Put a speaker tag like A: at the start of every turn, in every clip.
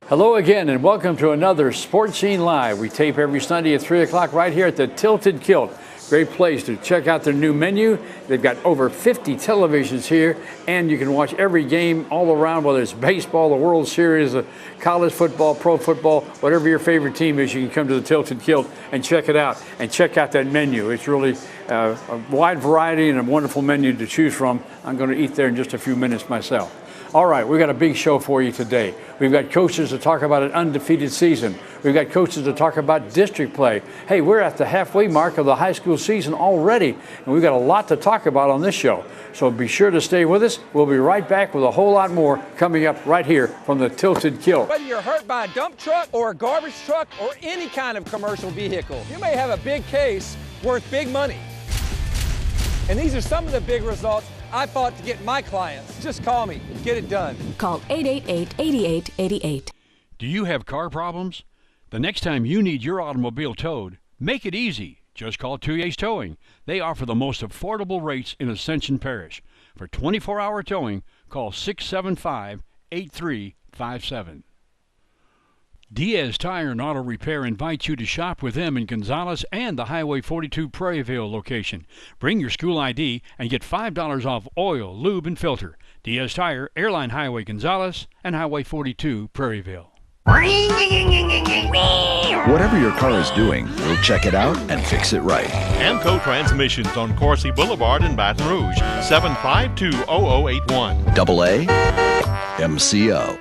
A: Hello again, and welcome to another Sports Scene Live. We tape every Sunday at 3 o'clock right here at the Tilted Kilt. Great place to check out their new menu. They've got over 50 televisions here, and you can watch every game all around, whether it's baseball, the World Series, college football, pro football, whatever your favorite team is, you can come to the Tilted Kilt and check it out, and check out that menu. It's really a wide variety and a wonderful menu to choose from. I'm going to eat there in just a few minutes myself. All right, we've got a big show for you today. We've got coaches to talk about an undefeated season. We've got coaches to talk about district play. Hey, we're at the halfway mark of the high school season already, and we've got a lot to talk about on this show. So be sure to stay with us. We'll be right back with a whole lot more coming up right here from the Tilted Kilt.
B: Whether you're hurt by a dump truck or a garbage truck or any kind of commercial vehicle, you may have a big case worth big money. And these are some of the big results I fought to get my clients. Just call me. Get it done.
C: Call 888-8888.
D: Do you have car problems? The next time you need your automobile towed, make it easy. Just call 2 A's Towing. They offer the most affordable rates in Ascension Parish. For 24-hour towing, call 675-8357. Diaz Tire and Auto Repair invites you to shop with them in Gonzales and the Highway 42 Prairieville location. Bring your school ID and get $5 off oil, lube, and filter. Diaz Tire, Airline Highway Gonzales, and Highway 42 Prairieville.
E: Whatever your car is doing, we'll check it out and fix it right.
F: Amco Transmissions on Coursey Boulevard in Baton Rouge, 752-0081.
E: Double A, MCO.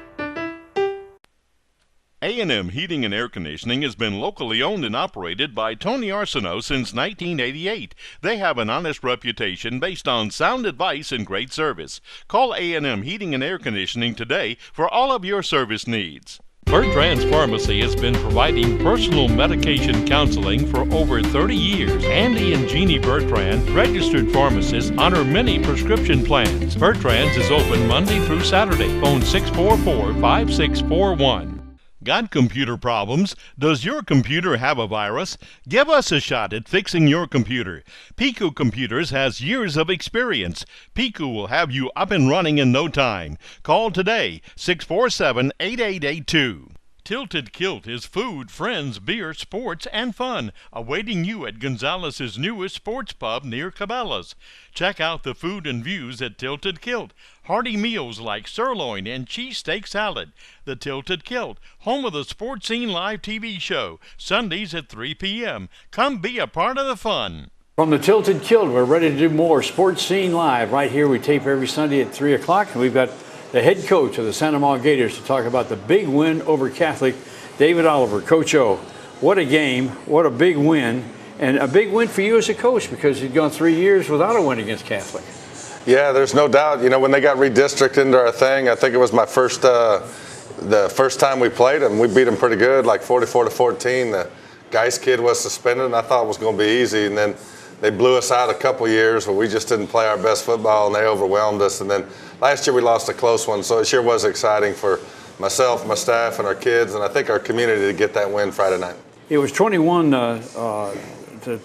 F: A&M Heating and Air Conditioning has been locally owned and operated by Tony Arsenault since 1988. They have an honest reputation based on sound advice and great service. Call A&M Heating and Air Conditioning today for all of your service needs. Bertrand's Pharmacy has been providing personal medication counseling for over 30 years. Andy and Jeannie Bertrand, registered pharmacists, honor many prescription plans. Bertrand's is open Monday through Saturday. Phone 644-5641. Got computer problems? Does your computer have a virus? Give us a shot at fixing your computer. Pico Computers has years of experience. Pico will have you up and running in no time. Call today, 647-8882. Tilted Kilt is food, friends, beer, sports, and fun, awaiting you at Gonzales' newest sports pub near Cabela's. Check out the food and views at Tilted Kilt. Hearty meals like sirloin and cheesesteak salad. The Tilted Kilt, home of the Sports Scene Live TV show, Sundays at 3 p.m. Come be a part of the fun.
A: From the Tilted Kilt, we're ready to do more Sports Scene Live. Right here, we tape every Sunday at 3 o'clock, and we've got the head coach of the Santa Maria Gators to talk about the big win over Catholic, David Oliver. Coach O, what a game, what a big win, and a big win for you as a coach because you'd gone 3 years without a win against Catholic.
G: Yeah, there's no doubt. You know, when they got redistricted into our thing, I think it was my first, the first time we played them. We beat them pretty good, like 44-14. The Geist kid was suspended, and I thought it was going to be easy. And then they blew us out a couple years where we just didn't play our best football, and they overwhelmed us. And then last year we lost a close one, so it sure was exciting for myself, my staff, and our kids, and I think our community to get that win Friday night. It was 21 to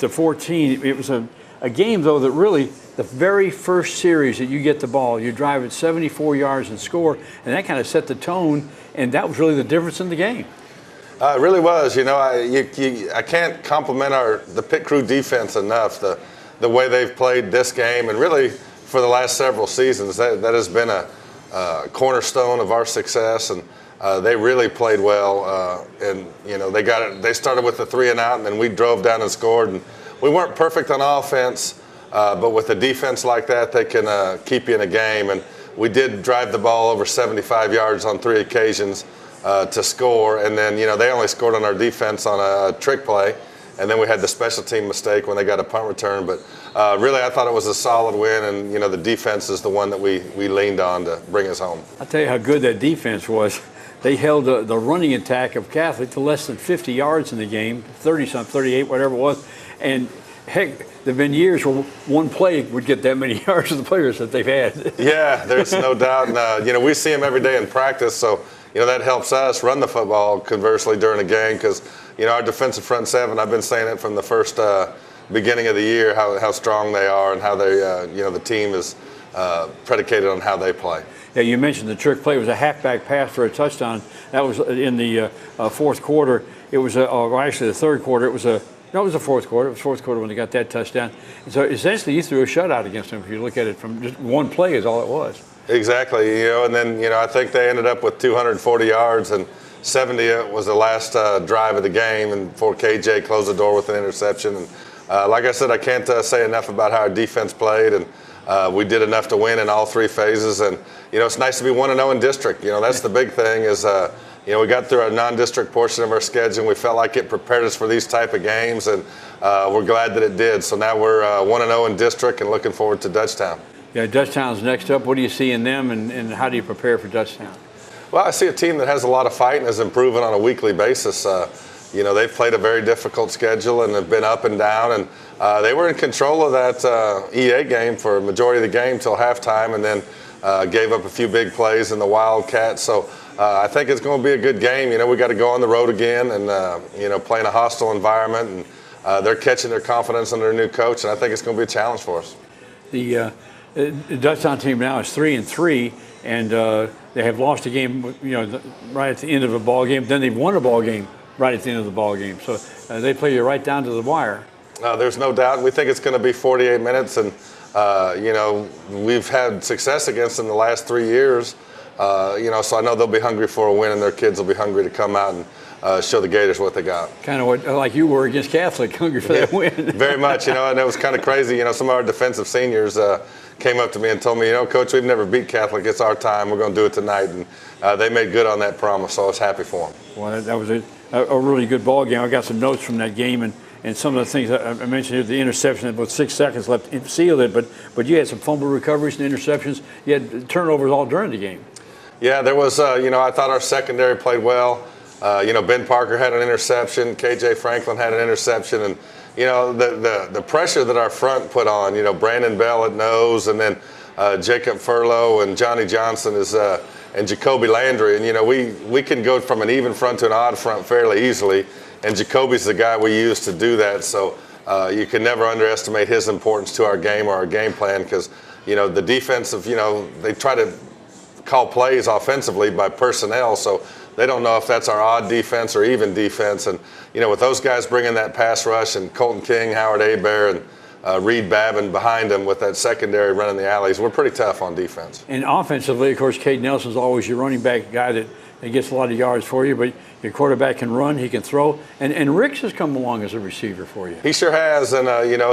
G: 14. It was a game, though, that really the very first series that you get the ball, you drive it 74 yards and score, and that kind of set the tone, and that was really the difference in the game. It really was. You know, I can't compliment the pit crew defense enough, the way they've played this game, and really for the last several seasons, that has been a cornerstone of our success, and they really played well. And you know, they started with the 3 and out, and then we drove down and scored. And we weren't perfect on offense, but with a defense like that, they can keep you in a game. And we did drive the ball over 75 yards on 3 occasions to score. And then, you know, they only scored on our defense on a trick play. And then we had the special team mistake when they got a punt return. But really, I thought it was a solid win. And, you know, the defense is the one that we leaned on to bring us home. I'll tell you how good that defense was. They held the running attack of Catholic to less than 50 yards in the game, 30-something, 38, whatever it was. And, heck, there have been years where one play would get that many yards of the players that they've had. Yeah, there's no doubt. And, you know, we see them every day in practice. So, you know, that helps us run the football, conversely, during a game because, you know, our defensive front seven, I've been saying it from the first beginning of the year, how strong they are and how they, you know, the team is predicated on how they play.
A: Yeah, you mentioned the trick play was a halfback pass for a touchdown. That was in the fourth quarter. It was actually the third quarter. It was the fourth quarter. It was fourth quarter when they got that touchdown. And so essentially, you threw a shutout against them. If you look at it from just one play, is all it was.
G: Exactly. And then I think they ended up with 240 yards, and 70 was the last drive of the game, and before KJ closed the door with an interception. And like I said, I can't say enough about how our defense played, and we did enough to win in all three phases. And it's nice to be 1-0 in district. That's the big thing is we got through our non-district portion of our schedule, and we felt like it prepared us for these type of games, and we're glad that it did. So now we're 1-0 in district and looking forward to Dutchtown.
A: Yeah, Dutchtown's next up. What do you see in them, and how do you prepare for Dutchtown?
G: Well, I see a team that has a lot of fight and is improving on a weekly basis. They've played a very difficult schedule and have been up and down, and they were in control of that EA game for a majority of the game till halftime, and then gave up a few big plays in the Wildcats. So I think it's going to be a good game. We got to go on the road again and play in a hostile environment, and they're catching their confidence under their new coach, and I think it's going to be a challenge for us.
A: The Dutchtown team now is 3-3, and they have lost a game, right at the end of a ball game. Then they've won a ball game right at the end of the ball game. So they play you right down to the wire.
G: There's no doubt. We think it's going to be 48 minutes, and we've had success against them the last 3 years. So I know they'll be hungry for a win, and their kids will be hungry to come out and show the Gators what they got.
A: Kind of like you were against Catholic, hungry for that win.
G: Very much, and it was kind of crazy. Some of our defensive seniors came up to me and told me, Coach, we've never beat Catholic. It's our time. We're going to do it tonight. And they made good on that promise, so I was happy for them.
A: Well, that was a really good ball game. I got some notes from that game, and some of the things I mentioned here, the interception with 6 seconds left, it sealed it, but you had some fumble recoveries and interceptions. You had turnovers all during the game.
G: Yeah, there was, I thought our secondary played well. Ben Parker had an interception. KJ Franklin had an interception. And, the pressure that our front put on, Brandon Bell at nose, and then Jacob Furlow and Johnny Johnson and Jacoby Landry. And, we can go from an even front to an odd front fairly easily. And Jacoby's the guy we use to do that. So you can never underestimate his importance to our game or our game plan because, the defensive, they try to call plays offensively by personnel. So they don't know if that's our odd defense or even defense. And, with those guys bringing that pass rush and Colton King, Howard Hebert, and Reed Babin behind them with that secondary running the alleys, we're pretty tough on defense.
A: And offensively, of course, Cade Nelson's always your running back guy that gets a lot of yards for you, but your quarterback can run, he can throw. And Ricks has come along as a receiver for you.
G: He sure has, and,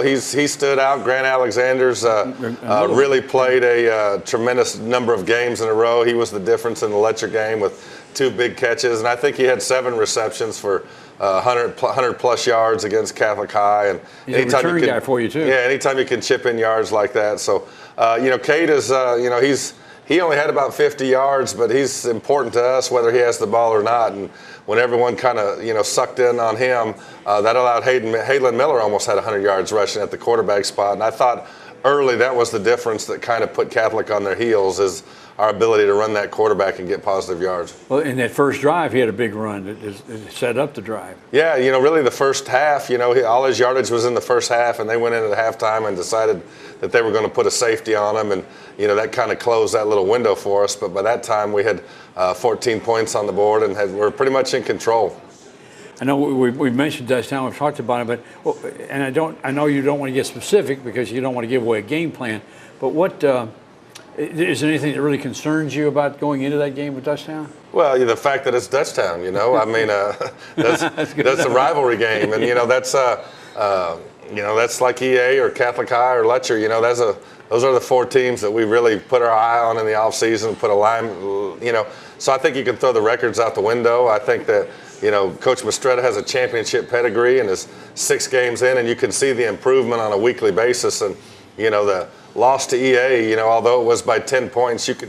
G: he stood out. Grant Alexander's really played a tremendous number of games in a row. He was the difference in the Letcher game with 2 big catches, and I think he had 7 receptions for 100-plus yards against Catholic High. And
A: he's a return guy for you, too.
G: Yeah, anytime you can chip in yards like that. So, Cade is, he only had about 50 yards, but he's important to us whether he has the ball or not. And when everyone kind of, sucked in on him, that allowed Hayden Miller almost had 100 yards rushing at the quarterback spot. And I thought early that was the difference that kind of put Catholic on their heels is our ability to run that quarterback and get positive yards.
A: Well, in that first drive, he had a big run. It set up the drive.
G: Yeah, really the first half, all his yardage was in the first half, and they went into the halftime and decided that they were going to put a safety on him, and, that kind of closed that little window for us. But by that time, we had 14 points on the board and we're pretty much in control.
A: I know we mentioned Dutchtown, we've talked about it, but I know you don't want to get specific because you don't want to give away a game plan, but what is there anything that really concerns you about going into that game with Dutchtown?
G: Well, the fact that it's Dutchtown, I mean, that's a rivalry game, and that's like EA or Catholic High or Letcher. Those are the 4 teams that we really put our eye on in the off season. Put a line, So I think you can throw the records out the window. I think that Coach Mistretta has a championship pedigree and is 6 games in, and you can see the improvement on a weekly basis. And the loss to EA, although it was by 10 points, you could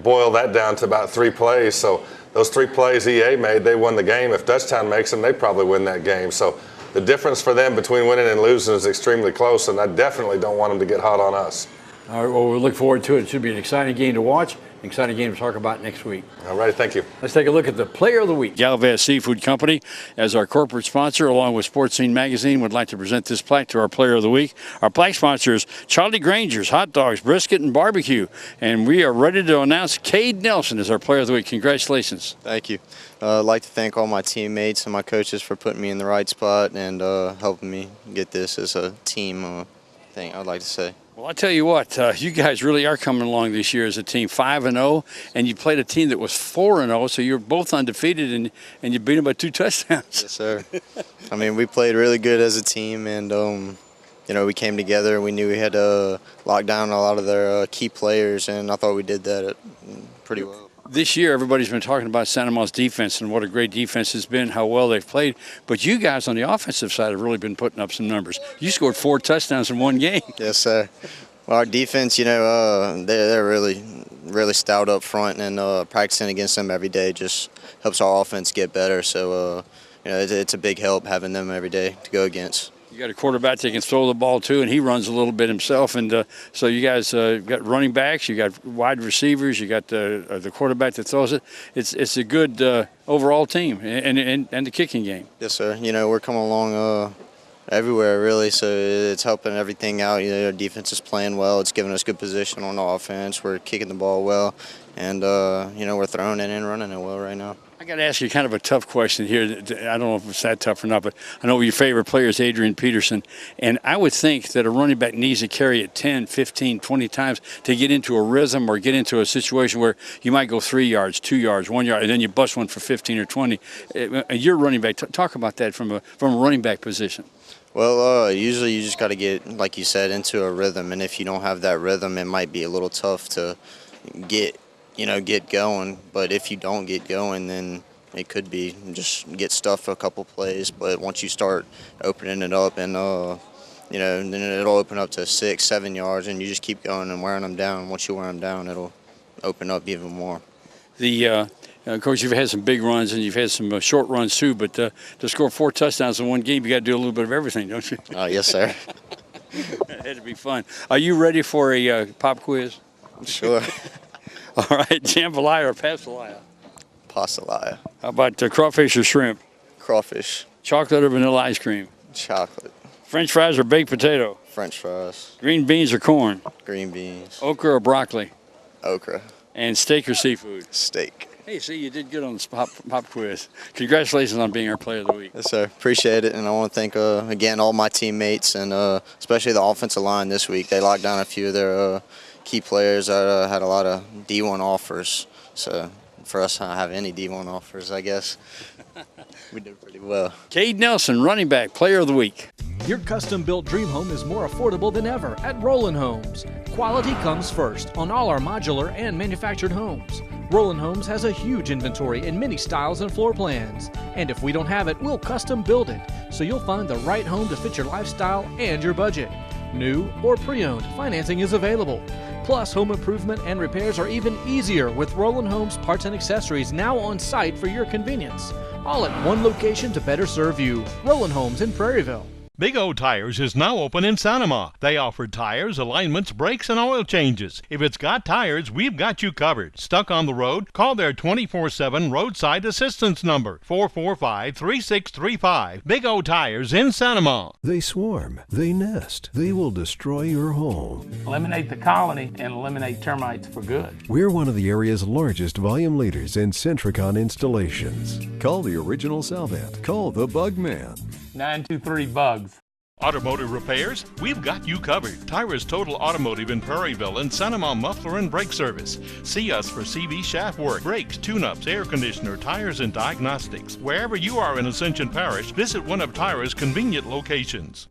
G: boil that down to about 3 plays. So those 3 plays EA made, they won the game. If Dutchtown makes them, they probably win that game. So the difference for them between winning and losing is extremely close, and I definitely don't want them to get hot on us.
A: All right, well, we look forward to it. It should be an exciting game to watch, Exciting game to talk about next week.
G: All right, thank you.
A: Let's take a look at the Player of the Week. Galvez Seafood Company, as our corporate sponsor, along with Sports Scene Magazine, would like to present this plaque to our Player of the Week. Our plaque sponsor is Charlie Granger's Hot Dogs, Brisket, and Barbecue. And we are ready to announce Cade Nelson as our Player of the Week. Congratulations.
H: Thank you. I'd like to thank all my teammates and my coaches for putting me in the right spot and helping me get this as a team thing, I'd like to say.
A: Well, I tell you what, you guys really are coming along this year as a team, 5-0, and you played a team that was 4-0, so you're both undefeated, and you beat them by 2 touchdowns.
H: Yes, sir. I mean, we played really good as a team, and you know, we came together. We knew we had to lock down a lot of their key players, and I thought we did that pretty well.
A: This year, everybody's been talking about Santa Ma's defense and what a great defense has been, how well they've played. But you guys on the offensive side have really been putting up some numbers. You scored 4 touchdowns in one game.
H: Yes, sir. Well, our defense, you know, they're really stout up front, and practicing against them every day just helps our offense get better. So, you know, it's a big help having them every day to go against.
A: You got a quarterback that can throw the ball too, and he runs a little bit himself. And so you guys got running backs, you got wide receivers, you got the quarterback that throws it. It's a good overall team, and the kicking game.
H: Yes, sir. You know, we're coming along everywhere really, so it's helping everything out. You know, our defense is playing well. It's giving us good position on the offense. We're kicking the ball well, and you know, we're throwing it and running it well right now.
A: I got to ask you kind of a tough question here. I don't know if it's that tough or not, but I know your favorite player is Adrian Peterson, and I would think that a running back needs to carry it 10, 15, 20 times to get into a rhythm or get into a situation where you might go 3 yards, 2 yards, 1 yard, and then you bust one for 15 or 20. You're running back. Talk about that from a running back position.
H: Well, usually you just got to get, like you said, into a rhythm, and if you don't have that rhythm, it might be a little tough to get going. But if you don't get going, then it could be just get stuffed for a couple plays. But once you start opening it up, and you know, then it'll open up to 6, 7 yards, and you just keep going and wearing them down. Once you wear them down, it'll open up even more.
A: Of course, you've had some big runs and you've had some short runs too, but to score 4 touchdowns in one game, you got to do a little bit of everything, don't you?
H: Yes, sir.
A: That had to be fun. Are you ready for a pop quiz?
H: Sure.
A: All right, jambalaya or pastelaya?
H: Pastelaya.
A: How about crawfish or shrimp?
H: Crawfish.
A: Chocolate or vanilla ice cream?
H: Chocolate.
A: French fries or baked potato?
H: French fries.
A: Green beans or corn?
H: Green beans.
A: Okra or broccoli?
H: Okra.
A: And steak or seafood?
H: Steak.
A: Hey, see, you did good on the pop quiz. Congratulations on being our Player of the Week.
H: Yes, sir. Appreciate it. And I want to thank, again, all my teammates and especially the offensive line this week. They locked down a few of their key players that had a lot of D1 offers. So for us not have any D1 offers, I guess we did pretty well.
A: Cade Nelson, running back, Player of the Week.
I: Your custom-built dream home is more affordable than ever at Roland Homes. Quality comes first on all our modular and manufactured homes. Roland Homes has a huge inventory in many styles and floor plans. And if we don't have it, we'll custom build it, so you'll find the right home to fit your lifestyle and your budget. New or pre-owned, financing is available. Plus, home improvement and repairs are even easier with Roland Homes parts and accessories now on site for your convenience. All at one location to better serve you. Roland Homes in Prairieville.
F: Big O Tires is now open in Santa Ma. They offer tires, alignments, brakes, and oil changes. If it's got tires, we've got you covered. Stuck on the road? Call their 24/7 roadside assistance number, 445-3635. Big O Tires in Santa Ma.
J: They swarm, they nest, they will destroy your home.
K: Eliminate the colony and eliminate termites for good.
J: We're one of the area's largest volume leaders in Centricon installations. Call the original Salvant. Call the Bug Man.
K: 923-BUGS.
F: Automotive repairs? We've got you covered. Tyrus Total Automotive in Prairieville and Santa Ma Muffler and Brake Service. See us for CV shaft work, brakes, tune-ups, air conditioner, tires, and diagnostics. Wherever you are in Ascension Parish, visit one of Tyrus' convenient locations.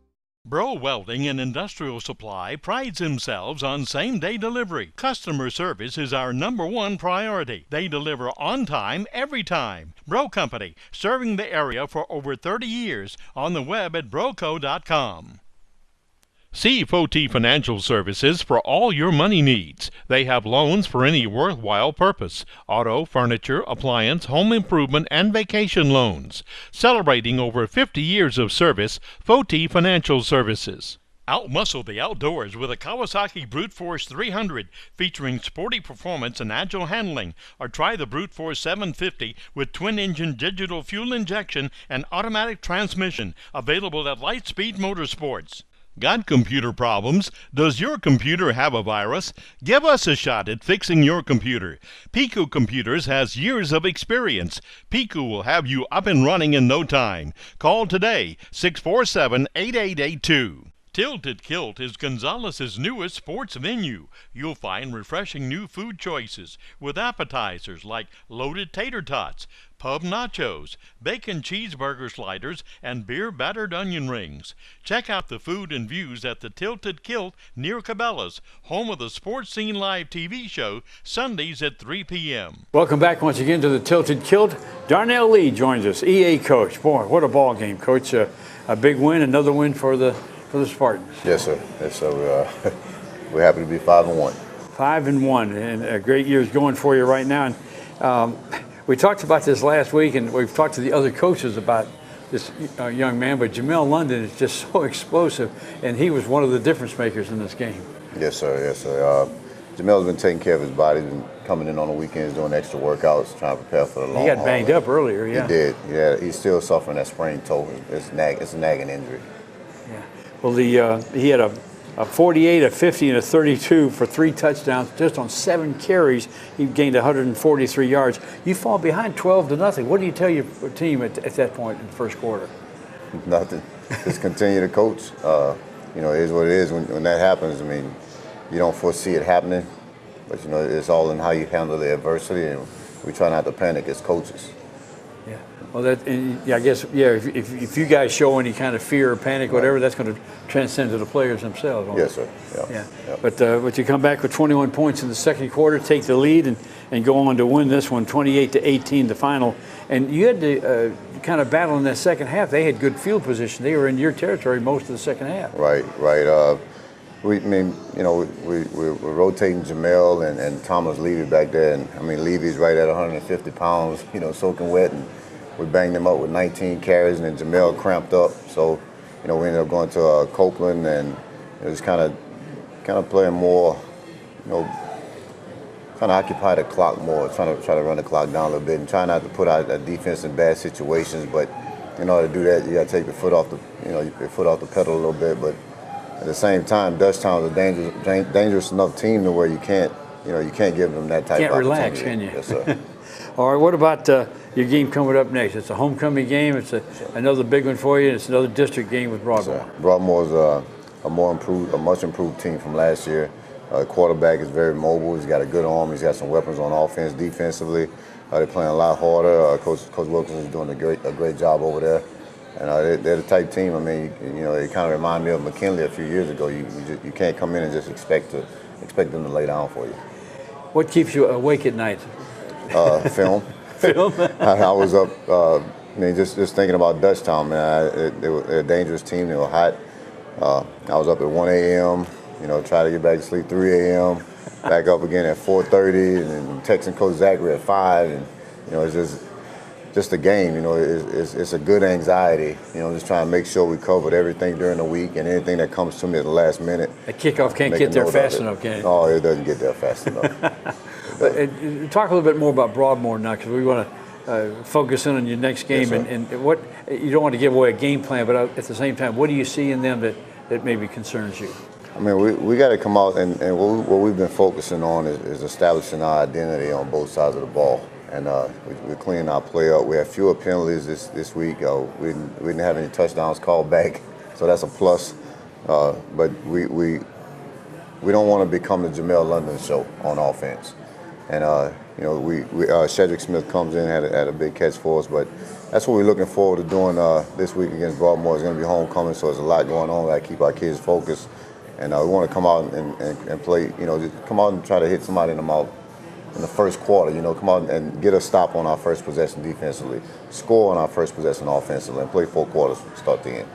F: Bro Welding and Industrial Supply prides themselves on same-day delivery. Customer service is our #1 priority. They deliver on time, every time. Bro Company, serving the area for over 30 years. On the web at broco.com. See Foti Financial Services for all your money needs. They have loans for any worthwhile purpose. Auto, furniture, appliance, home improvement, and vacation loans. Celebrating over 50 years of service, Foti Financial Services. Outmuscle the outdoors with a Kawasaki Brute Force 300 featuring sporty performance and agile handling, or try the Brute Force 750 with twin-engine digital fuel injection and automatic transmission, available at Lightspeed Motorsports. Got computer problems? Does your computer have a virus? Give us a shot at fixing your computer. Pico Computers has years of experience. Pico will have you up and running in no time. Call today, 647-8882. Tilted Kilt is Gonzales' newest sports venue. You'll find refreshing new food choices with appetizers like loaded tater tots, pub nachos, bacon cheeseburger sliders, and beer battered onion rings. Check out the food and views at the Tilted Kilt near Cabela's, home of the Sports Scene Live TV show, Sundays at 3 p.m.
A: Welcome back once again to the Tilted Kilt. Darnell Lee joins us, EA coach. Boy, what a ball game, Coach. A big win, another win for the Spartans.
L: Yes, sir. Yes, sir. We're happy to be 5-1.
A: 5-1, and great years going for you right now. And we talked about this last week, and we've talked to the other coaches about this young man, but Jamel London is just so explosive, and he was one of the difference makers in this game.
L: Yes, sir. Yes, sir. Jamel's been taking care of his body, been coming in on the weekends, doing extra workouts, trying to prepare for the long haul.
A: He got banged up earlier, yeah.
L: He did. Yeah, he's still suffering that sprained toe. It's a nagging injury.
A: Yeah. Well, he had a 48, a 50, and a 32 for 3 touchdowns just on 7 carries. He gained 143 yards. You fall behind 12-0. What do you tell your team at that point in the first quarter?
L: Nothing. Just continue to coach. It is what it is. When that happens, I mean, you don't foresee it happening, but it's all in how you handle the adversity, and we try not to panic as coaches.
A: Yeah. Well, I guess if you guys show any kind of fear or panic, whatever, that's going to transcend to the players themselves.
L: Yes, sir.
A: Yeah. But you come back with 21 points in the second quarter, take the lead, and go on to win this one, 28-18, the final. And you had to kind of battle in that second half. They had good field position. They were in your territory most of the second half.
L: Right. We're rotating Jamel and Thomas Levy back there, and Levy's right at 150 pounds, soaking wet, and we banged him up with 19 carries, and then Jamel cramped up. So, we ended up going to Copeland, and it was kind of playing more, trying to occupy the clock more, trying to run the clock down a little bit, and trying not to put our defense in bad situations. But in order to do that, you got to take your foot off the pedal a little bit. But at the same time, Dutchtown is a dangerous enough team to where you can't give them that type of opportunity.
A: Can't relax, can you?
L: Yes, sir.
A: All right, what about your game coming up next? It's a homecoming game. It's another big one for you. It's another district game with Broadmoor.
L: Yes, Broadmoor's a much improved team from last year. The quarterback is very mobile. He's got a good arm. He's got some weapons on offense. Defensively, they're playing a lot harder. Coach Wilkins is doing a great job over there. And they're the type team. They kind of remind me of McKinley a few years ago. You can't come in and just expect them to lay down for you.
A: What keeps you awake at night?
L: Film.
A: Film.
L: I was up. Just thinking about Dutchtown, man. They were a dangerous team. They were hot. I was up at 1 a.m. Try to get back to sleep 3 a.m. Back up again at 4:30, and then texting Coach Zachary at 5. And it's just a game. It's a good anxiety. Just trying to make sure we covered everything during the week, and anything that comes to me at the last minute.
A: A kickoff can't get there fast enough, can it?
L: Oh, it doesn't get there fast enough.
A: But talk a little bit more about Broadmoor now, because we want to focus in on your next game.
L: Yes,
A: and what you don't want to give away a game plan, but at the same time, what do you see in them that maybe concerns you?
L: We got to come out, and what we've been focusing on is establishing our identity on both sides of the ball. And we're cleaning our play up. We have fewer penalties this week. We didn't have any touchdowns called back, so that's a plus. But we don't want to become the Jamel London show on offense. And Shedrick Smith comes in, had a big catch for us. But that's what we're looking forward to doing this week against Broadmoor. It's going to be homecoming, so there's a lot going on. We got to keep our kids focused, and we want to come out and play. Just come out and try to hit somebody in the mouth in the first quarter. Come out and get a stop on our first possession defensively, score on our first possession offensively, and play 4 quarters from start to end.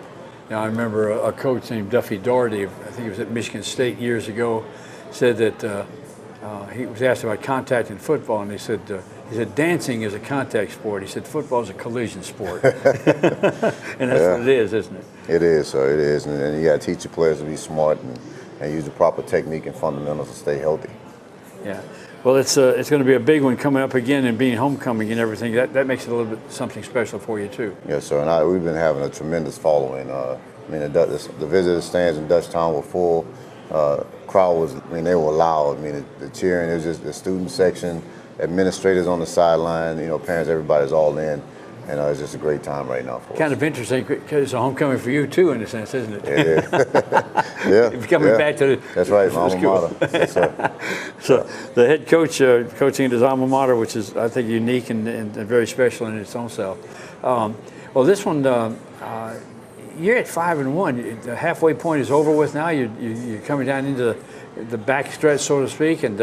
A: Now, I remember a coach named Duffy Doherty, I think he was at Michigan State years ago, said that he was asked about contact in football, and he said He said dancing is a contact sport. He said football is a collision sport. And that's what it is, isn't it?
L: It is, sir. It is. And you got to teach your players to be smart and use the proper technique and fundamentals to stay healthy.
A: Yeah. Well, it's going to be a big one coming up again, and being homecoming and everything. That makes it a little bit something special for you, too.
L: Yes, sir. And we've been having a tremendous following. I mean, the visitor stands in Dutchtown were full. Crowd was, they were loud. I mean, the cheering, it was just the student section, administrators on the sideline, parents, everybody's all in. And it's just a great time right now for us.
A: Kind of interesting, because it's a homecoming for you, too, in a sense, isn't it?
L: Yeah.
A: You're coming back to the
L: That's right, my alma mater. Yes, sir.
A: So the head coach coaching at his alma mater, which is, I think, unique and very special in its own self. Well, this one, you're at 5-1. The halfway point is over with now. You're coming down into the back stretch, so to speak, and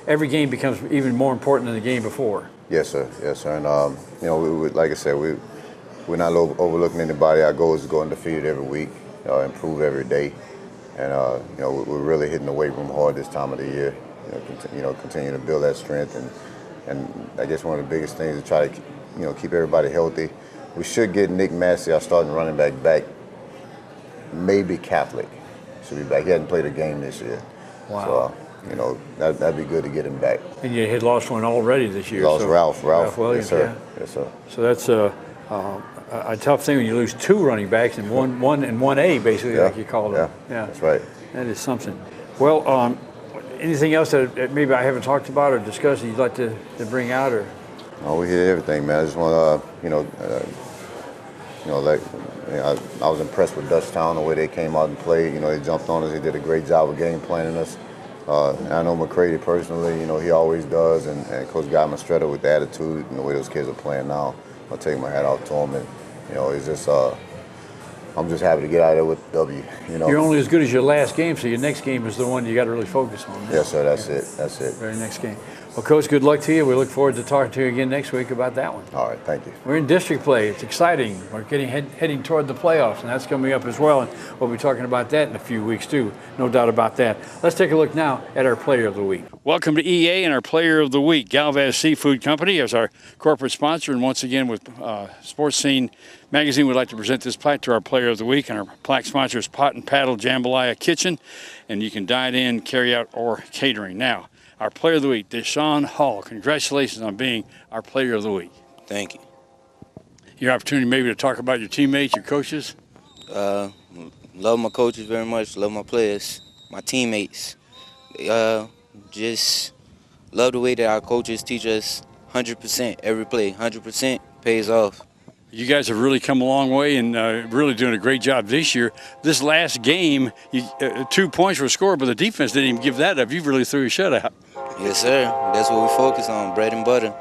A: every game becomes even more important than the game before.
L: Yes, sir. Yes, sir. And we, like I said, we're not overlooking anybody. Our goal is to go undefeated every week, improve every day, and we're really hitting the weight room hard this time of the year. Continue to build that strength, and I guess one of the biggest things is to try to keep everybody healthy. We should get Nick Massey, our starting running back, maybe Catholic. Should be back. He hasn't played a game this year.
A: Wow.
L: So, that'd be good to get him back.
A: And you had lost one already this year.
L: Lost Ralph
A: Williams.
L: Yes, sir.
A: Yeah.
L: Yes, sir.
A: So that's a tough thing when you lose two running backs and one and 1A, basically, like you call them.
L: Yeah, that's right.
A: That is something. Well, anything else that maybe I haven't talked about or discussed that you'd like to bring out? Or?
L: Oh, we hit everything, man. I just want I was impressed with Dutchtown, the way they came out and played. They jumped on us. They did a great job of game planning us. I know McCready personally, he always does, and Coach Guy Mastretta with the attitude and the way those kids are playing now. I'll take my hat off to them, and it's just I'm just happy to get out of there with W.
A: You're only as good as your last game, so your next game is the one you got to really focus on.
L: Yes, sir. That's it. That's it.
A: Very next game. Well, Coach, good luck to you. We look forward to talking to you again next week about that one.
L: All right, thank you.
A: We're in district play. It's exciting. We're heading toward the playoffs, and that's coming up as well. And we'll be talking about that in a few weeks, too. No doubt about that. Let's take a look now at our Player of the Week.
D: Welcome to EA and our Player of the Week. Galvez Seafood Company is our corporate sponsor, and once again with Sports Scene Magazine, we'd like to present this plaque to our Player of the Week. And our plaque sponsor is Pot and Paddle Jambalaya Kitchen, and you can dine in, carry out, or catering. Now, our Player of the Week, Deshaun Hall. Congratulations on being our Player of the Week.
M: Thank you.
D: Your opportunity maybe to talk about your teammates, your coaches?
M: Love my coaches very much. Love my players, my teammates. Just love the way that our coaches teach us 100% every play. 100% pays off.
D: You guys have really come a long way and really doing a great job this year. This last game, 2 points were scored, but the defense didn't even give that up. You really threw a shutout.
M: Yes, sir. That's what we focus on, bread and butter.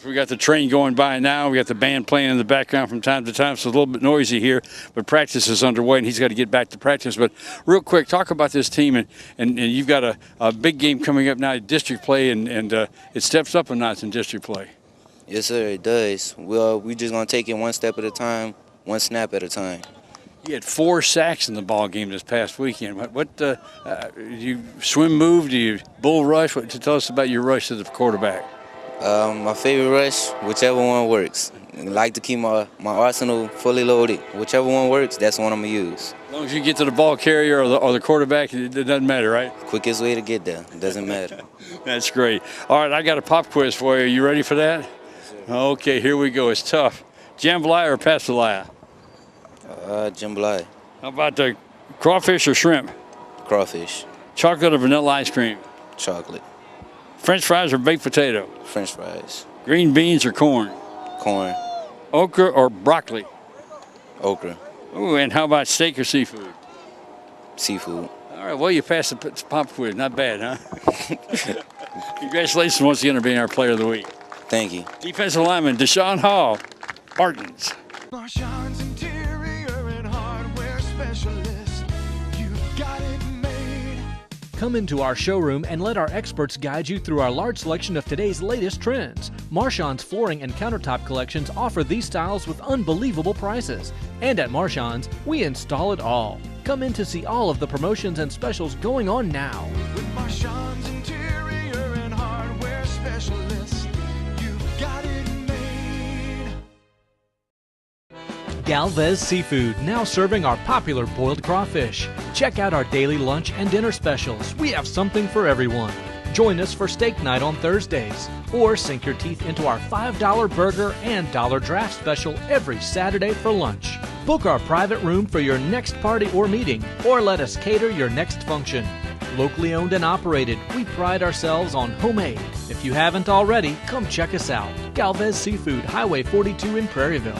D: We got the train going by now. We got the band playing in the background from time to time, so it's a little bit noisy here, but practice is underway, and he's got to get back to practice. But real quick, talk about this team, and you've got a big game coming up now at district play, and it steps up a notch in district play.
M: Yes, sir, it does. We just going to take it one step at a time, one snap at a time.
D: You had 4 sacks in the ball game this past weekend. What do you swim move? Do you bull rush? What to tell us about your rush to the quarterback?
M: My favorite rush, whichever one works. I like to keep my arsenal fully loaded. Whichever one works, that's the one I'm going to use.
D: As long as you get to the ball carrier or the quarterback, it doesn't matter, right?
M: Quickest way to get there. It doesn't matter.
D: That's great. All right, I got a pop quiz for you. You ready for that? Yes, sir. Okay, here we go. It's tough. Jambalaya or pastelaya?
M: Jambalaya.
D: How about the crawfish or shrimp?
M: Crawfish.
D: Chocolate or vanilla ice cream?
M: Chocolate.
D: French fries or baked potato?
M: French fries.
D: Green beans or corn?
M: Corn.
D: Okra or broccoli?
M: Okra.
D: Ooh, and how about steak or seafood?
M: Seafood.
D: All right, well, you passed the pop quiz. Not bad, huh? Congratulations once again on being our Player of the Week.
M: Thank you.
D: Defensive lineman Deshaun Hall, Spartans.
N: Marshawn's interior and hardware specialist. You've got it made.
I: Come into our showroom and let our experts guide you through our large selection of today's latest trends. Marshawn's flooring and countertop collections offer these styles with unbelievable prices. And at Marshawn's, we install it all. Come in to see all of the promotions and specials going on now.
N: With Marshawn's interior and hardware specialist.
I: Galvez Seafood, now serving our popular boiled crawfish. Check out our daily lunch and dinner specials. We have something for everyone. Join us for steak night on Thursdays, or sink your teeth into our $5 burger and dollar draft special every Saturday for lunch. Book our private room for your next party or meeting, or let us cater your next function. Locally owned and operated, we pride ourselves on homemade. If you haven't already, come check us out. Galvez Seafood, Highway 42 in Prairieville.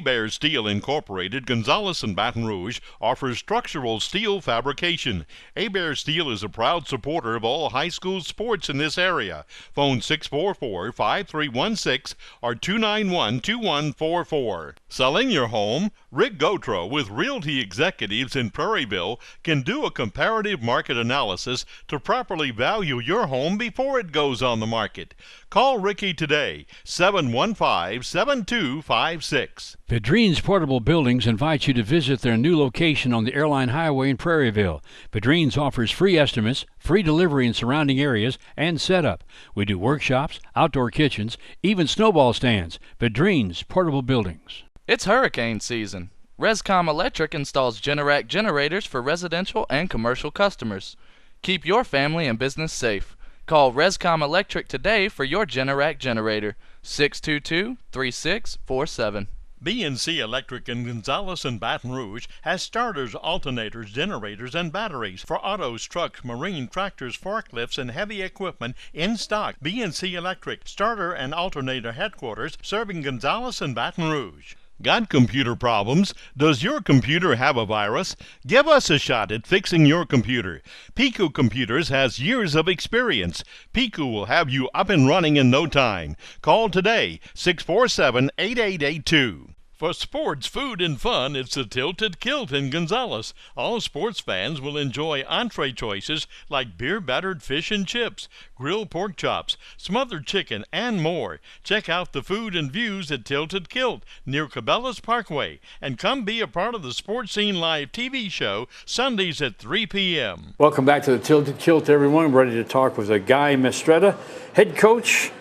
F: Bear Steel Incorporated, Gonzales and Baton Rouge, offers structural steel fabrication. Bear Steel is a proud supporter of all high school sports in this area. Phone 644-5316 or 291-2144. Selling your home? Rick Gotro with Realty Executives in Prairieville can do a comparative market analysis to properly value your home before it goes on the market. Call Ricky today, 715-7256.
D: Pedrine's Portable Buildings invites you to visit their new location on the Airline Highway in Prairieville. Pedrine's offers free estimates, free delivery in surrounding areas, and setup. We do workshops, outdoor kitchens, even snowball stands. Pedrine's Portable Buildings.
O: It's hurricane season. Rescom Electric installs Generac generators for residential and commercial customers. Keep your family and business safe. Call Rescom Electric today for your Generac generator, 622-3647.
F: BNC Electric in Gonzales and Baton Rouge has starters, alternators, generators, and batteries for autos, trucks, marine, tractors, forklifts, and heavy equipment in stock. BNC Electric, starter and alternator headquarters, serving Gonzales and Baton Rouge. Got computer problems? Does your computer have a virus? Give us a shot at fixing your computer. Pico Computers has years of experience. Pico will have you up and running in no time. Call today, 647-8882. For sports, food, and fun, it's the Tilted Kilt in Gonzales. All sports fans will enjoy entree choices like beer-battered fish and chips, grilled pork chops, smothered chicken, and more. Check out the food and views at Tilted Kilt near Cabela's Parkway, and come be a part of the Sports Scene Live TV show Sundays at 3 p.m.
A: Welcome back to the Tilted Kilt, everyone. We're ready to talk with Guy Mistretta, head coach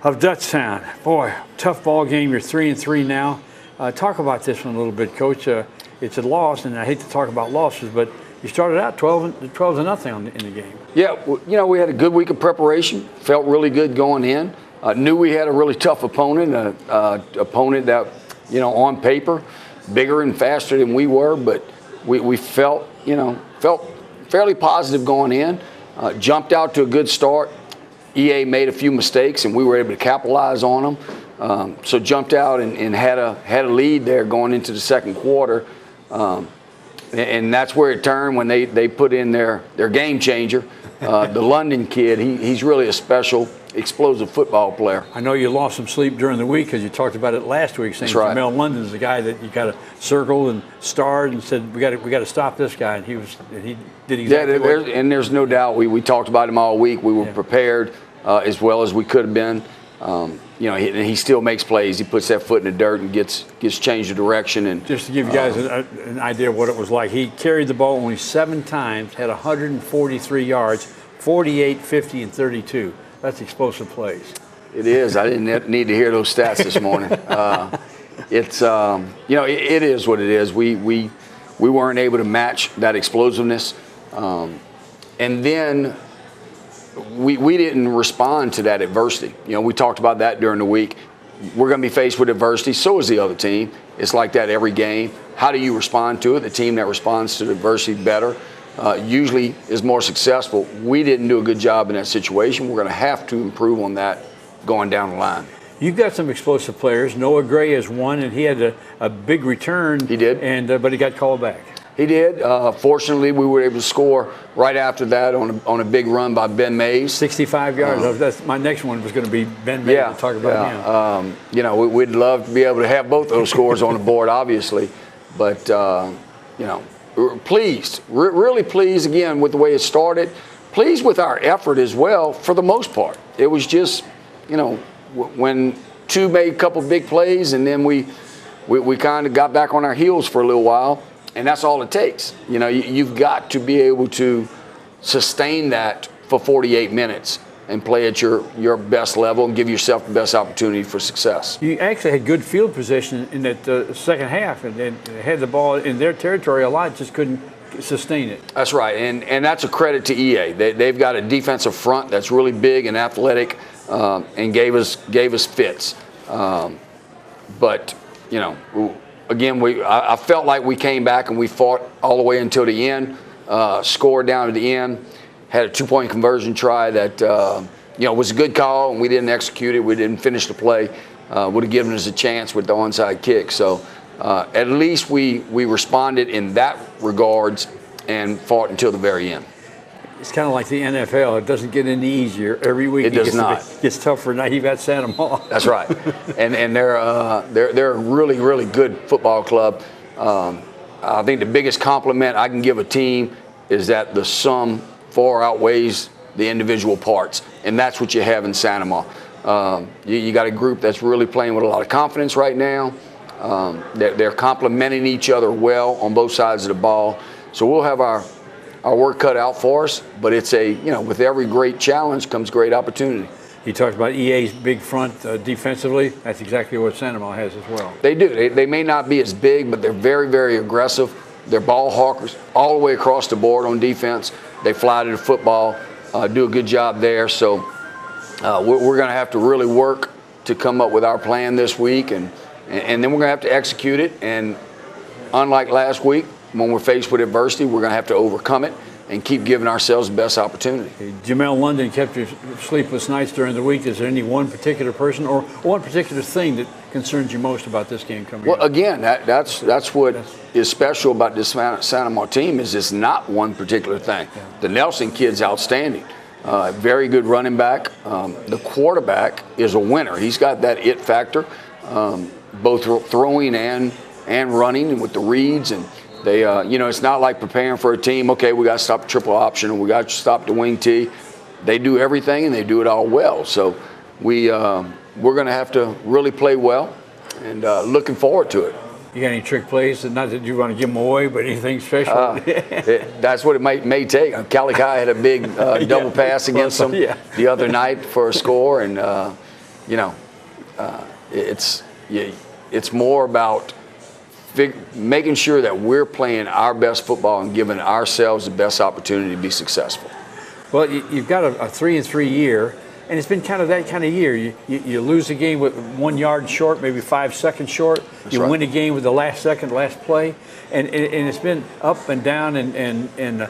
A: of Dutchtown. Boy, tough ball game. You're 3-3 now. Talk about this one a little bit, Coach. It's a loss, and I hate to talk about losses, but you started out 12-0 in the game.
P: Yeah, you know, we had a good week of preparation. Felt really good going in. Knew we had a really tough opponent, opponent that, you know, on paper, bigger and faster than we were, but we felt fairly positive going in. Jumped out to a good start. EA made a few mistakes, and we were able to capitalize on them. So jumped out and had a lead there going into the second quarter, and that's where it turned when they put in their game changer. The London kid, he's really a special, explosive football player.
A: I know you lost some sleep during the week because you talked about it last week, saying
P: That's right.
A: Jamel London's the guy that you got to circle and starred and said we got to stop this guy, and he did exactly.
P: Yeah, there's no doubt we talked about him all week. We were prepared as well as we could have been. You know, he still makes plays. He puts that foot in the dirt and gets changed of direction. And
A: just to give you guys an idea of what it was like, he carried the ball only 7 times, had 143 yards, 48, 50, and 32. That's explosive plays.
P: It is. I didn't need to hear those stats this morning. It's you know, it is what it is. We weren't able to match that explosiveness, and then. We didn't respond to that adversity. You know, we talked about that during the week. We're going to be faced with adversity. So is the other team. It's like that every game. How do you respond to it? The team that responds to the adversity better usually is more successful. We didn't do a good job in that situation. We're going to have to improve on that going down the line.
A: You've got some explosive players. Noah Gray has one, and he had a big return.
P: He did.
A: But he got called back.
P: He did. Fortunately, we were able to score right after that on a big run by Ben Mays.
A: 65 yards. That's my next one was going to be Ben Mays. To talk about him.
P: You know, we'd love to be able to have both those scores on the board, obviously. But, you know, we're pleased, really pleased, again, with the way it started. Pleased with our effort as well, for the most part. It was just, you know, when two made a couple big plays, and then we kind of got back on our heels for a little while. And that's all it takes. You know, you've got to be able to sustain that for 48 minutes. and play at your best level and give yourself the best opportunity for success.
A: You actually had good field position in that second half, and then had the ball in their territory a lot, just couldn't sustain it.
P: That's right, and that's a credit to EA. They've got a defensive front that's really big and athletic, and gave us fits. But you know, again, I felt like we came back and we fought all the way until the end, scored down at the end, had a 2-point conversion try that you know was a good call, and we didn't execute it. We didn't finish the play. Would have given us a chance with the onside kick. So at least we responded in that regards and fought until the very end.
A: It's kind of like the NFL. It doesn't get any easier every week.
P: It does not.
A: It gets tougher. Now you've got Santa Maria.
P: That's right, and they're a really good football club. I think the biggest compliment I can give a team is that the sum far outweighs the individual parts, and that's what you have in Santa Maria. You got a group that's really playing with a lot of confidence right now. They're complementing each other well on both sides of the ball. So we'll have our work cut out for us, but it's with every great challenge comes great opportunity.
A: You talked about EA's big front defensively. That's exactly what Santa Maria has as well.
P: They do. They may not be as big, but they're very aggressive. They're ball hawkers all the way across the board on defense. They fly to the football, do a good job there. So we're going to have to really work to come up with our plan this week, and then we're going to have to execute it. And unlike last week, when we're faced with adversity, we're going to have to overcome it and keep giving ourselves the best opportunity.
A: Jamel London kept you sleepless nights during the week. Is there any one particular person or one particular thing that concerns you most about this game coming up?
P: Well, again, that's what is special about this Santa Maria team is it's not one particular thing. Yeah. The Nelson kid's outstanding. Very good running back. The quarterback is a winner. He's got that it factor, both throwing and running with the reads. And they, it's not like preparing for a team. Okay, we got to stop the triple option and we got to stop the wing tee. They do everything and they do it all well. So we're going to have to really play well, and looking forward to it.
A: You got any trick plays? Not that you want to give them away, but anything special?
P: That's what it may take. Cali Kai had a big double pass against them the other night for a score, and it's more about making sure that we're playing our best football and giving ourselves the best opportunity to be successful.
A: Well, you've got a 3-3 year, and it's been kind of that kind of year. You lose a game with 1 yard short, maybe 5 seconds short.
P: That's
A: you
P: right.
A: win a game with the last play, and it's been up and down, and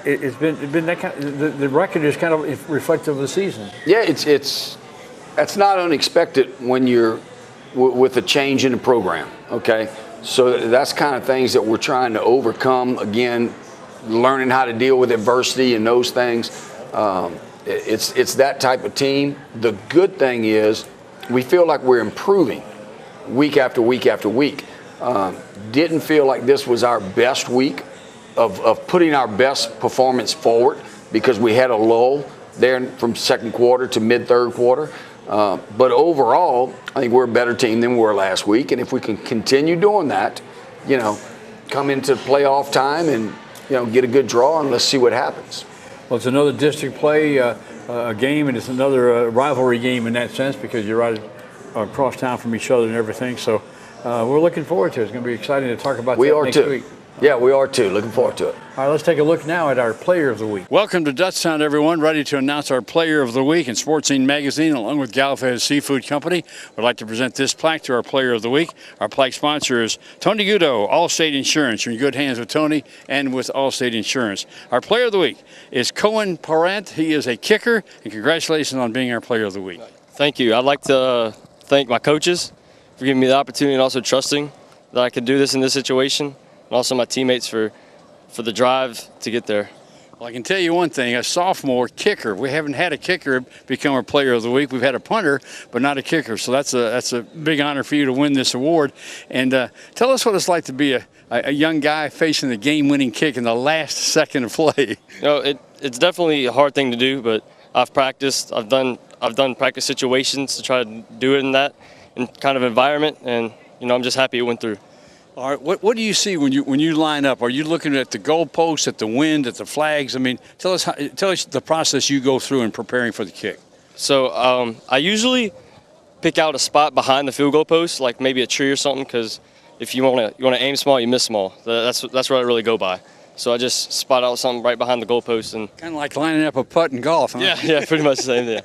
A: it's been that kind of, the record is kind of reflective of the season.
P: Yeah, that's not unexpected when you're with a change in the program. Okay. So that's kind of things that we're trying to overcome. Again, learning how to deal with adversity and those things. It's that type of team. The good thing is we feel like we're improving week after week after week. Didn't feel like this was our best week of putting our best performance forward because we had a lull there from second quarter to mid-third quarter. But overall, I think we're a better team than we were last week. And if we can continue doing that, come into playoff time and, get a good draw, and let's see what happens.
A: Well, it's another district play game, and it's another rivalry game in that sense because you're right across town from each other and everything. So we're looking forward to it. It's going to be exciting to talk about that next week.
P: Yeah, we are too. Looking forward to it.
A: All right, let's take a look now at our Player of the Week. Welcome to Dutchtown, everyone. Ready to announce our Player of the Week in Sports Scene Magazine, along with Galahad Seafood Company. We'd like to present this plaque to our Player of the Week. Our plaque sponsor is Tony Gudo, Allstate Insurance. You're in good hands with Tony and with Allstate Insurance. Our Player of the Week is Cohen Parent. He is a kicker, and congratulations on being our Player of the Week.
Q: Thank you. I'd like to thank my coaches for giving me the opportunity and also trusting that I could do this in this situation. And also my teammates for the drive to get there.
A: Well, I can tell you one thing, a sophomore kicker. We haven't had a kicker become our Player of the Week. We've had a punter, but not a kicker. So that's a big honor for you to win this award. And tell us what it's like to be a young guy facing the game-winning kick in the last second of play.
Q: It's definitely a hard thing to do, but I've practiced. I've done practice situations to try to do it in that kind of environment, and I'm just happy it went through.
A: All right, what do you see when you line up? Are you looking at the goalposts, at the wind, at the flags? I mean, tell us the process you go through in preparing for the kick.
Q: So I usually pick out a spot behind the field goal post, like maybe a tree or something, because if you want to aim small, you miss small. That's what I really go by. So I just spot out something right behind the goalpost and
A: kind of like lining up a putt in golf, huh?
Q: Yeah, pretty much the same thing.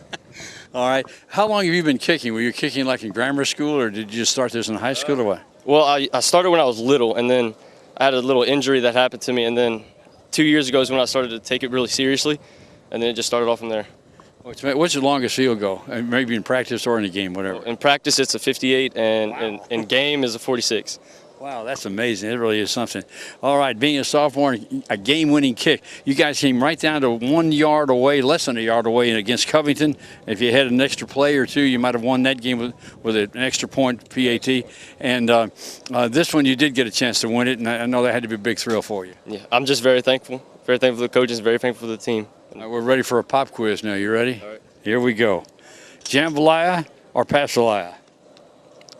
A: All right. How long have you been kicking? Were you kicking like in grammar school, or did you just start this in high school, or what?
Q: Well, I started when I was little, and then I had a little injury that happened to me, and then 2 years ago is when I started to take it really seriously, and then it just started off from there.
A: What's your longest field goal? Maybe in practice or in a game, whatever.
Q: In practice, it's a 58, and in game is a 46.
A: Wow, that's amazing. It really is something. All right, being a sophomore, a game-winning kick. You guys came right down to 1 yard away, less than a yard away against Covington. If you had an extra play or two, you might have won that game with an extra point, PAT. And this one, you did get a chance to win it, and I know that had to be a big thrill for you.
Q: Yeah, I'm just very thankful. Very thankful for the coaches, very thankful for the team.
A: All right, we're ready for a pop quiz now. You ready?
Q: All right.
A: Here we go. Jambalaya or pastelaya?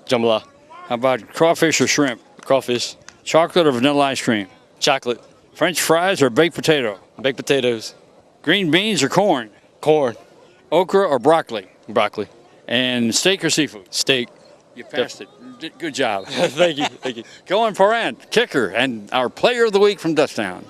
Q: Jambalaya.
A: How about crawfish or shrimp?
Q: Crawfish.
A: Chocolate or vanilla ice cream?
Q: Chocolate.
A: French fries or baked potato?
Q: Baked potatoes.
A: Green beans or corn?
Q: Corn.
A: Okra or broccoli?
Q: Broccoli.
A: And steak or seafood?
Q: Steak.
A: You passed it. Good job.
Q: Thank you. Thank you.
A: Going Porant, kicker, and our player of the week from Dutchtown.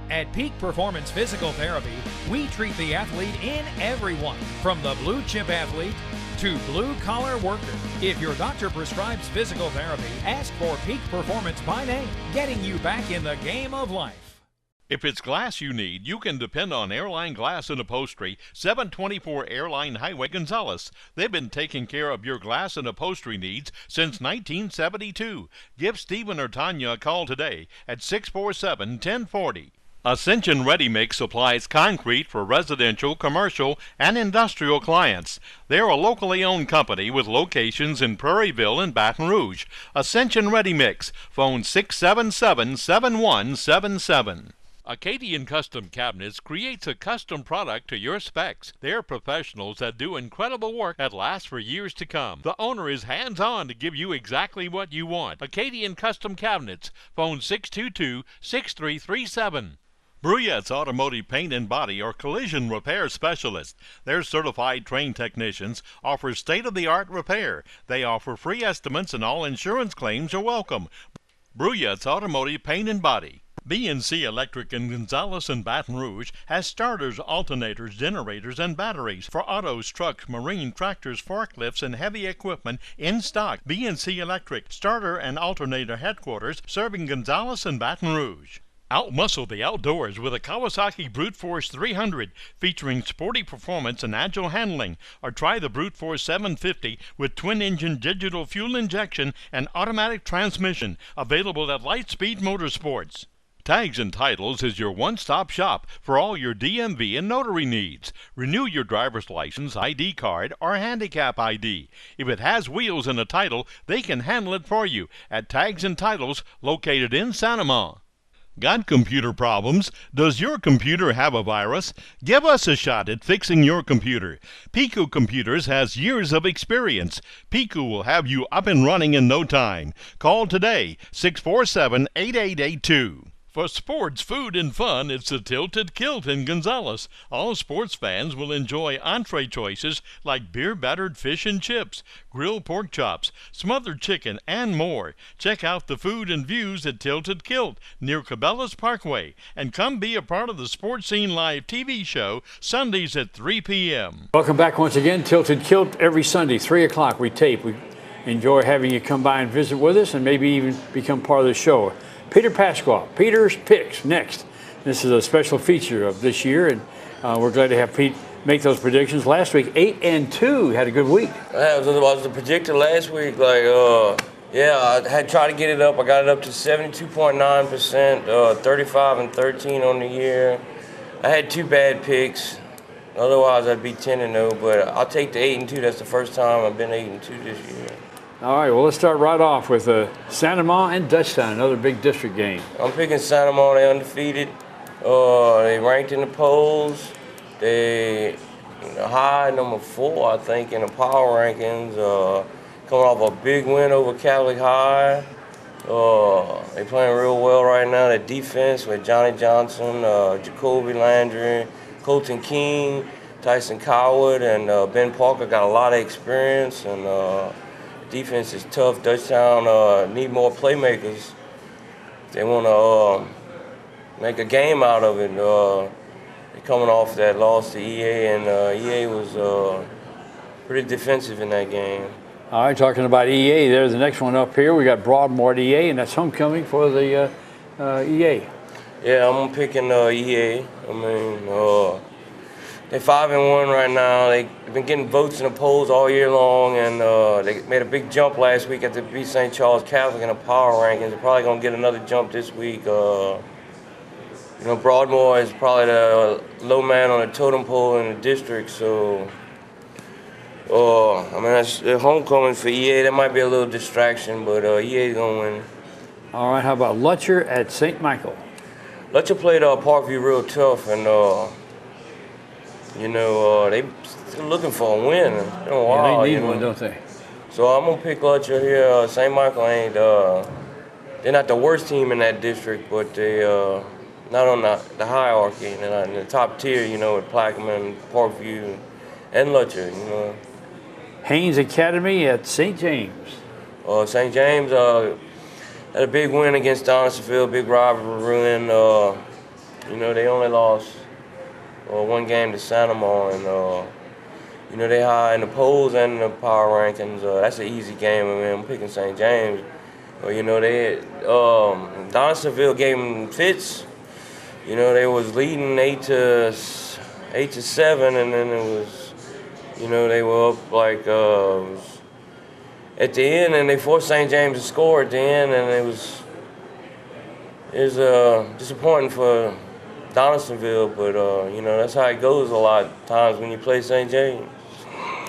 R: At Peak Performance Physical Therapy, we treat the athlete in everyone, from the blue chip athlete to blue-collar worker. If your doctor prescribes physical therapy, ask for Peak Performance by name, getting you back in the game of life.
F: If it's glass you need, you can depend on Airline Glass and Upholstery, 724 Airline Highway, Gonzales. They've been taking care of your glass and upholstery needs since 1972. Give Stephen or Tanya a call today at 647-1040. Ascension Ready Mix supplies concrete for residential, commercial, and industrial clients. They're a locally owned company with locations in Prairieville and Baton Rouge. Ascension Ready Mix, phone 677-7177. Acadian Custom Cabinets creates a custom product to your specs. They're professionals that do incredible work that lasts for years to come. The owner is hands-on to give you exactly what you want. Acadian Custom Cabinets, phone 622-6337. Bruyette's Automotive Paint and Body are collision repair specialists. Their certified trained technicians offer state-of-the-art repair. They offer free estimates and all insurance claims are welcome. Bruyette's Automotive Paint and Body. BNC Electric in Gonzales and Baton Rouge has starters, alternators, generators, and batteries for autos, trucks, marine, tractors, forklifts, and heavy equipment in stock. BNC Electric, starter and alternator headquarters, serving Gonzales and Baton Rouge. Outmuscle the outdoors with a Kawasaki Brute Force 300 featuring sporty performance and agile handling, or try the Brute Force 750 with twin-engine digital fuel injection and automatic transmission, available at Lightspeed Motorsports. Tags and Titles is your one-stop shop for all your DMV and notary needs. Renew your driver's license, ID card, or handicap ID. If it has wheels and a title, they can handle it for you at Tags and Titles, located in Santa Ma. Got computer problems? Does your computer have a virus? Give us a shot at fixing your computer. Pico Computers has years of experience. Pico will have you up and running in no time. Call today, 647-8882. For sports, food, and fun, it's the Tilted Kilt in Gonzales. All sports fans will enjoy entree choices like beer-battered fish and chips, grilled pork chops, smothered chicken, and more. Check out the food and views at Tilted Kilt near Cabela's Parkway, and come be a part of the Sports Scene Live TV show Sundays at 3 p.m.
A: Welcome back once again. Tilted Kilt every Sunday, 3 o'clock. We tape. We enjoy having you come by and visit with us and maybe even become part of the show. Peter Pasqua, Peter's Picks, next. This is a special feature of this year, and we're glad to have Pete make those predictions. Last week, 8-2, had a good week.
S: I was the predictor last week. I had tried to get it up. I got it up to 72.9%, 35-13 on the year. I had 2 bad picks. Otherwise, I'd be 10-0, but I'll take the 8-2. That's the first time I've been 8-2 this year.
A: All right, well, let's start right off with Santa Ma and Dutchtown, another big district game.
S: I'm picking Santa Ma. They're undefeated. They ranked in the polls. They high number 4, I think, in the power rankings. Coming off a big win over Cali High. They playing real well right now. That defense with Johnny Johnson, Jacoby Landry, Colton King, Tyson Coward, and Ben Parker got a lot of experience. And defense is tough. Dutchtown need more playmakers. They want to make a game out of it. They're coming off that loss to EA, and EA was pretty defensive in that game.
A: All right, talking about EA, there's the next one up here. We got Broadmoor at EA, and that's homecoming for the EA.
S: Yeah, I'm picking EA. I mean, they're 5-1 right now. They've been getting votes in the polls all year long, and they made a big jump last week at the beat St. Charles Catholic in the power rankings. They're probably gonna get another jump this week. You know, Broadmoor is probably the low man on the totem pole in the district, so. I mean, that's homecoming for EA. That might be a little distraction, but EA's gonna win.
A: All right, how about Lutcher at St. Michael?
S: Lutcher played Parkview real tough, and you know, they still looking for a win. It's been a while,
A: they need one, don't they?
S: So I'm gonna pick Lutcher here. St. Michael ain't. They're not the worst team in that district, but they not on the hierarchy. They're not in the top tier, you know, with Plaquemine, Parkview, and Lutcher, you know.
A: Haynes Academy at St. James.
S: St. James had a big win against Donaldsonville, big rivalry. You know, they only lost one game to Santamar, and you know, they high in the polls and in the power rankings. That's an easy game. I mean, I'm picking St. James. You know, they Donaldsonville gave them fits. You know, they was leading 8-7, and then it was. You know, they were up like at the end, and they forced St. James to score at the end, and it was disappointing for Donaldsonville, but you know, that's how it goes a lot of times when you play St. James.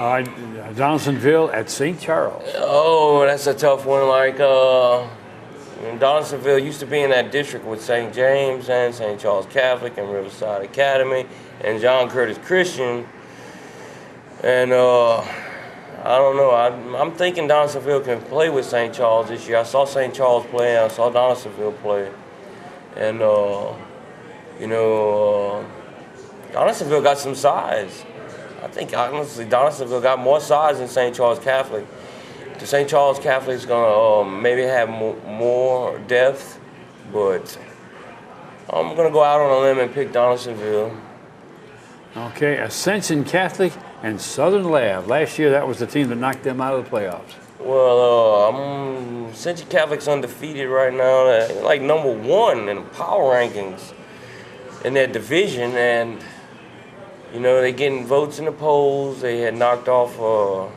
A: All right, Donaldsonville at St. Charles.
S: Oh, that's a tough one. Like Donaldsonville used to be in that district with St. James and St. Charles Catholic and Riverside Academy and John Curtis Christian. And I don't know. I'm thinking Donaldsonville can play with St. Charles this year. I saw St. Charles play, and I saw Donaldsonville play. And, you know, Donaldsonville got some size. I think, honestly, Donaldsonville got more size than St. Charles Catholic. The St. Charles Catholic is going to maybe have more depth, but I'm going to go out on a limb and pick Donaldsonville.
A: Okay, Ascension Catholic and Southern Lab. Last year, that was the team that knocked them out of the playoffs.
S: Well, Ascension Catholic's undefeated right now. They're like #1 in the power rankings in their division, and you know, they're getting votes in the polls. They had knocked off a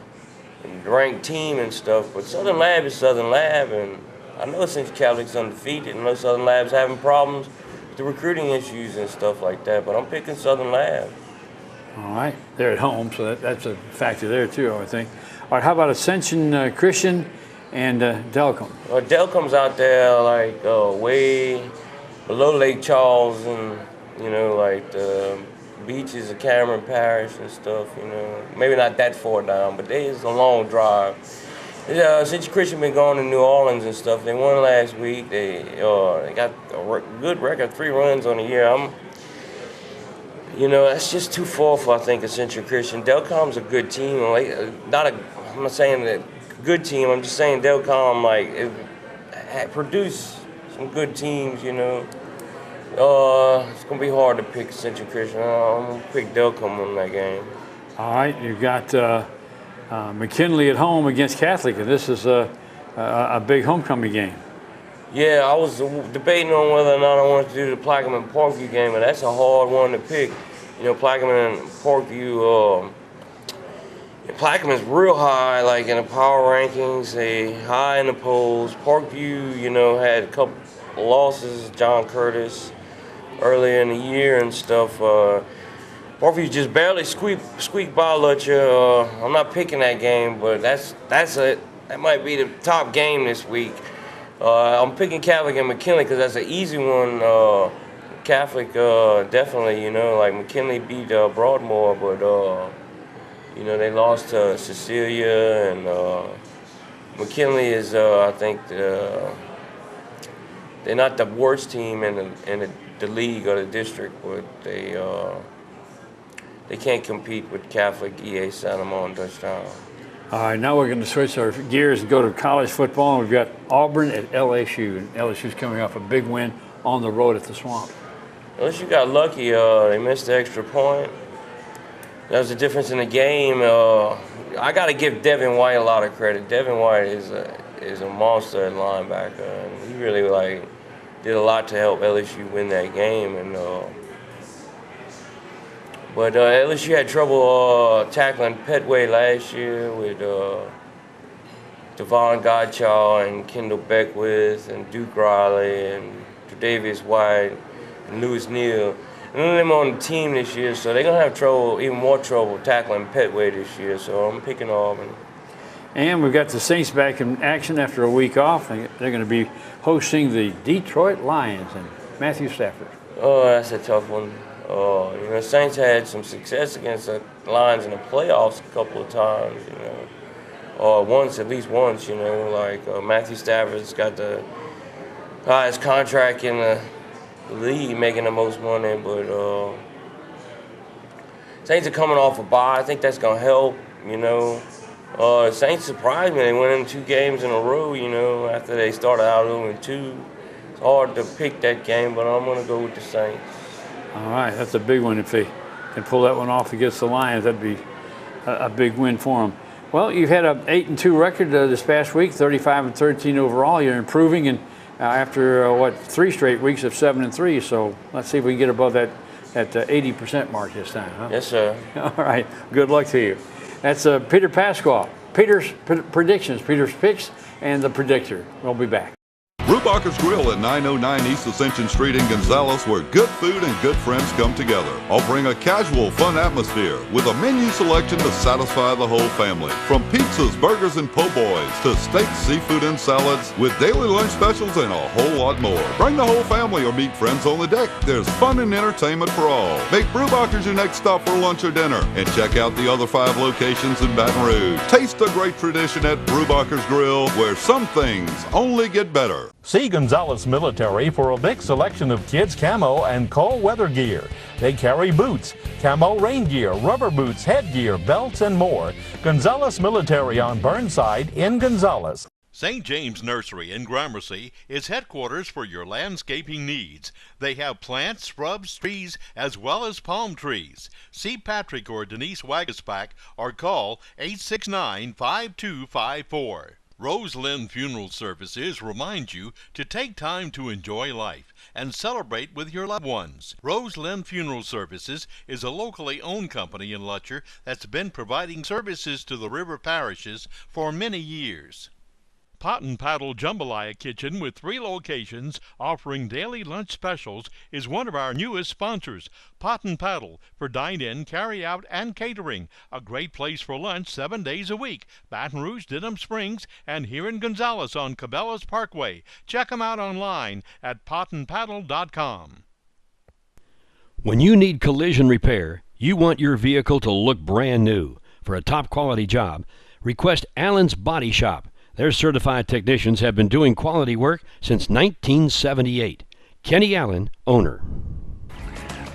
S: ranked team and stuff, but Southern Lab is Southern Lab, and I know Ascension Catholic's undefeated. I know Southern Lab's having problems with the recruiting issues and stuff like that, but I'm picking Southern Lab.
A: All right, they're at home, so that's a factor there too, I think. All right, how about Ascension Christian and Delcom?
S: Delcom's out there like way below Lake Charles, and you know, like the beaches of Cameron Parish and stuff. You know, maybe not that far down, but it's a long drive. Since Christian been going to New Orleans and stuff, they won last week. They got a good record, 3 runs on the year. You know, that's just too far for, I think, Ascension Christian. Delcom's a good team. Like, I'm not saying that good team. I'm just saying Delcom, like, it produced some good teams, you know. It's going to be hard to pick Ascension Christian. I'm going to pick Delcom on that game.
A: All right, you've got McKinley at home against Catholic, and this is a big homecoming game.
S: Yeah, I was debating on whether or not I wanted to do the Plaquemine Parkview game, and that's a hard one to pick. You know, Plaquemine and Parkview, Plaquemine's real high, like in the power rankings, they high in the polls. Parkview, you know, had a couple losses, John Curtis, earlier in the year and stuff. Parkview just barely squeaked by Lutcher. I'm not picking that game, but that's it. That might be the top game this week. I'm picking Catholic and McKinley because that's an easy one. Catholic, definitely, you know, like McKinley beat Broadmoor, but, you know, they lost to Cecilia, and McKinley is, I think, they're not the worst team in the league or the district, but they can't compete with Catholic, EA, Santa Monica, and Touchdown.
A: All right, now we're going to switch our gears and go to college football. We've got Auburn at LSU, and LSU's coming off a big win on the road at the Swamp.
S: LSU got lucky. They missed the extra point. That was the difference in the game. I got to give Devin White a lot of credit. Devin White is a monster at linebacker, and he really did a lot to help LSU win that game. And but LSU had trouble tackling Petway last year with Devon Godchaux and Kendall Beckwith and Duke Riley and Tre'Davious White and Lewis Neal. None of them on the team this year, so they're going to have trouble, even more trouble tackling Petway this year, so I'm picking Auburn.
A: And we've got the Saints back in action after a week off. They're going to be hosting the Detroit Lions and Matthew Stafford.
S: Oh, that's a tough one. You know, Saints had some success against the Lions in the playoffs a couple of times, you know. Or at least once, you know, like Matthew Stafford's got the highest contract in the league, making the most money, but Saints are coming off a bye. I think that's going to help, you know. Saints surprised me. They went in 2 games in a row, you know, after they started out 0-2. It's hard to pick that game, but I'm going to go with the Saints.
A: All right, that's a big one. If they can pull that one off against the Lions, that'd be a big win for them. Well, you've had an 8-2 record this past week, 35-13 overall. You're improving, and after 3 straight weeks of 7-3. So let's see if we can get above that 80% mark this time. Huh?
S: Yes, sir.
A: All right. Good luck to you. That's Peter Pasquale. Peter's predictions, Peter's picks, and the predictor. We'll be back.
T: Brubacher's Grill at 909 East Ascension Street in Gonzales, where good food and good friends come together. Offering a casual, fun atmosphere with a menu selection to satisfy the whole family. From pizzas, burgers, and po' boys to steaks, seafood, and salads with daily lunch specials and a whole lot more. Bring the whole family or meet friends on the deck. There's fun and entertainment for all. Make Brubacher's your next stop for lunch or dinner and check out the other 5 locations in Baton Rouge. Taste the great tradition at Brubacher's Grill, where some things only get better.
U: See Gonzales Military for a big selection of kids' camo and cold weather gear. They carry boots, camo rain gear, rubber boots, headgear, belts, and more. Gonzales Military on Burnside in Gonzales.
F: St. James Nursery in Gramercy is headquarters for your landscaping needs. They have plants, shrubs, trees, as well as palm trees. See Patrick or Denise Wagasback or call 869-5254. Roseland Funeral Services remind you to take time to enjoy life and celebrate with your loved ones. Roseland Funeral Services is a locally owned company in Lutcher that's been providing services to the river parishes for many years. Pot and Paddle Jambalaya Kitchen, with 3 locations offering daily lunch specials, is one of our newest sponsors. Pot and Paddle for dine-in, carry-out, and catering. A great place for lunch 7 days a week. Baton Rouge, Denham Springs, and here in Gonzales on Cabela's Parkway. Check them out online at potandpaddle.com.
V: When you need collision repair, you want your vehicle to look brand new. For a top-quality job, request Allen's Body Shop. Their certified technicians have been doing quality work since 1978. Kenny Allen, owner.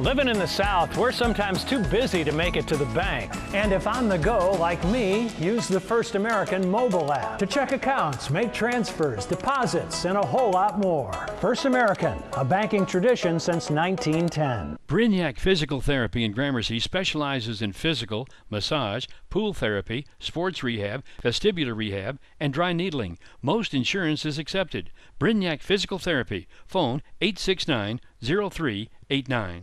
W: Living in the South, we're sometimes too busy to make it to the bank. And if on the go, like me, use the First American mobile app to check accounts, make transfers, deposits, and a whole lot more. First American, a banking tradition since 1910.
D: Brignac Physical Therapy in Gramercy specializes in physical, massage, pool therapy, sports rehab, vestibular rehab, and dry needling. Most insurance is accepted. Brignac Physical Therapy. Phone 869-0389.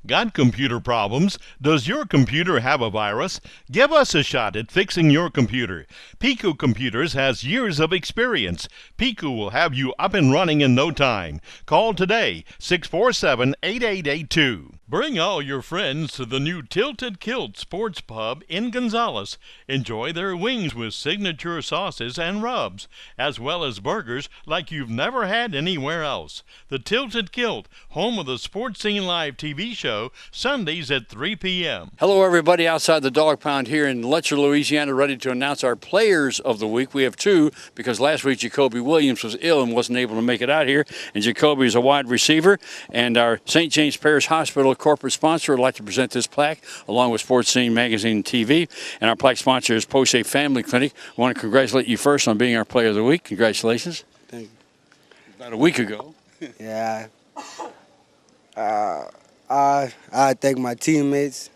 F: Got computer problems? Does your computer have a virus? Give us a shot at fixing your computer. Pico Computers has years of experience. Pico will have you up and running in no time. Call today, 647-8882. Bring all your friends to the new Tilted Kilt Sports Pub in Gonzales. Enjoy their wings with signature sauces and rubs, as well as burgers like you've never had anywhere else. The Tilted Kilt, home of the Sports Scene Live TV show, Sundays at 3 p.m.
A: Hello, everybody outside the Dog Pound here in Letcher, Louisiana, ready to announce our players of the week. We have two because last week Jacoby Williams was ill and wasn't able to make it out here. And Jacoby is a wide receiver. And our St. James Parish Hospital corporate sponsor would like to present this plaque along with Sports Scene Magazine and TV. And our plaque sponsor is Poche Family Clinic. I want to congratulate you first on being our player of the week. Congratulations.
B: Thank you.
A: About a week ago.
B: Yeah. I thank my teammates,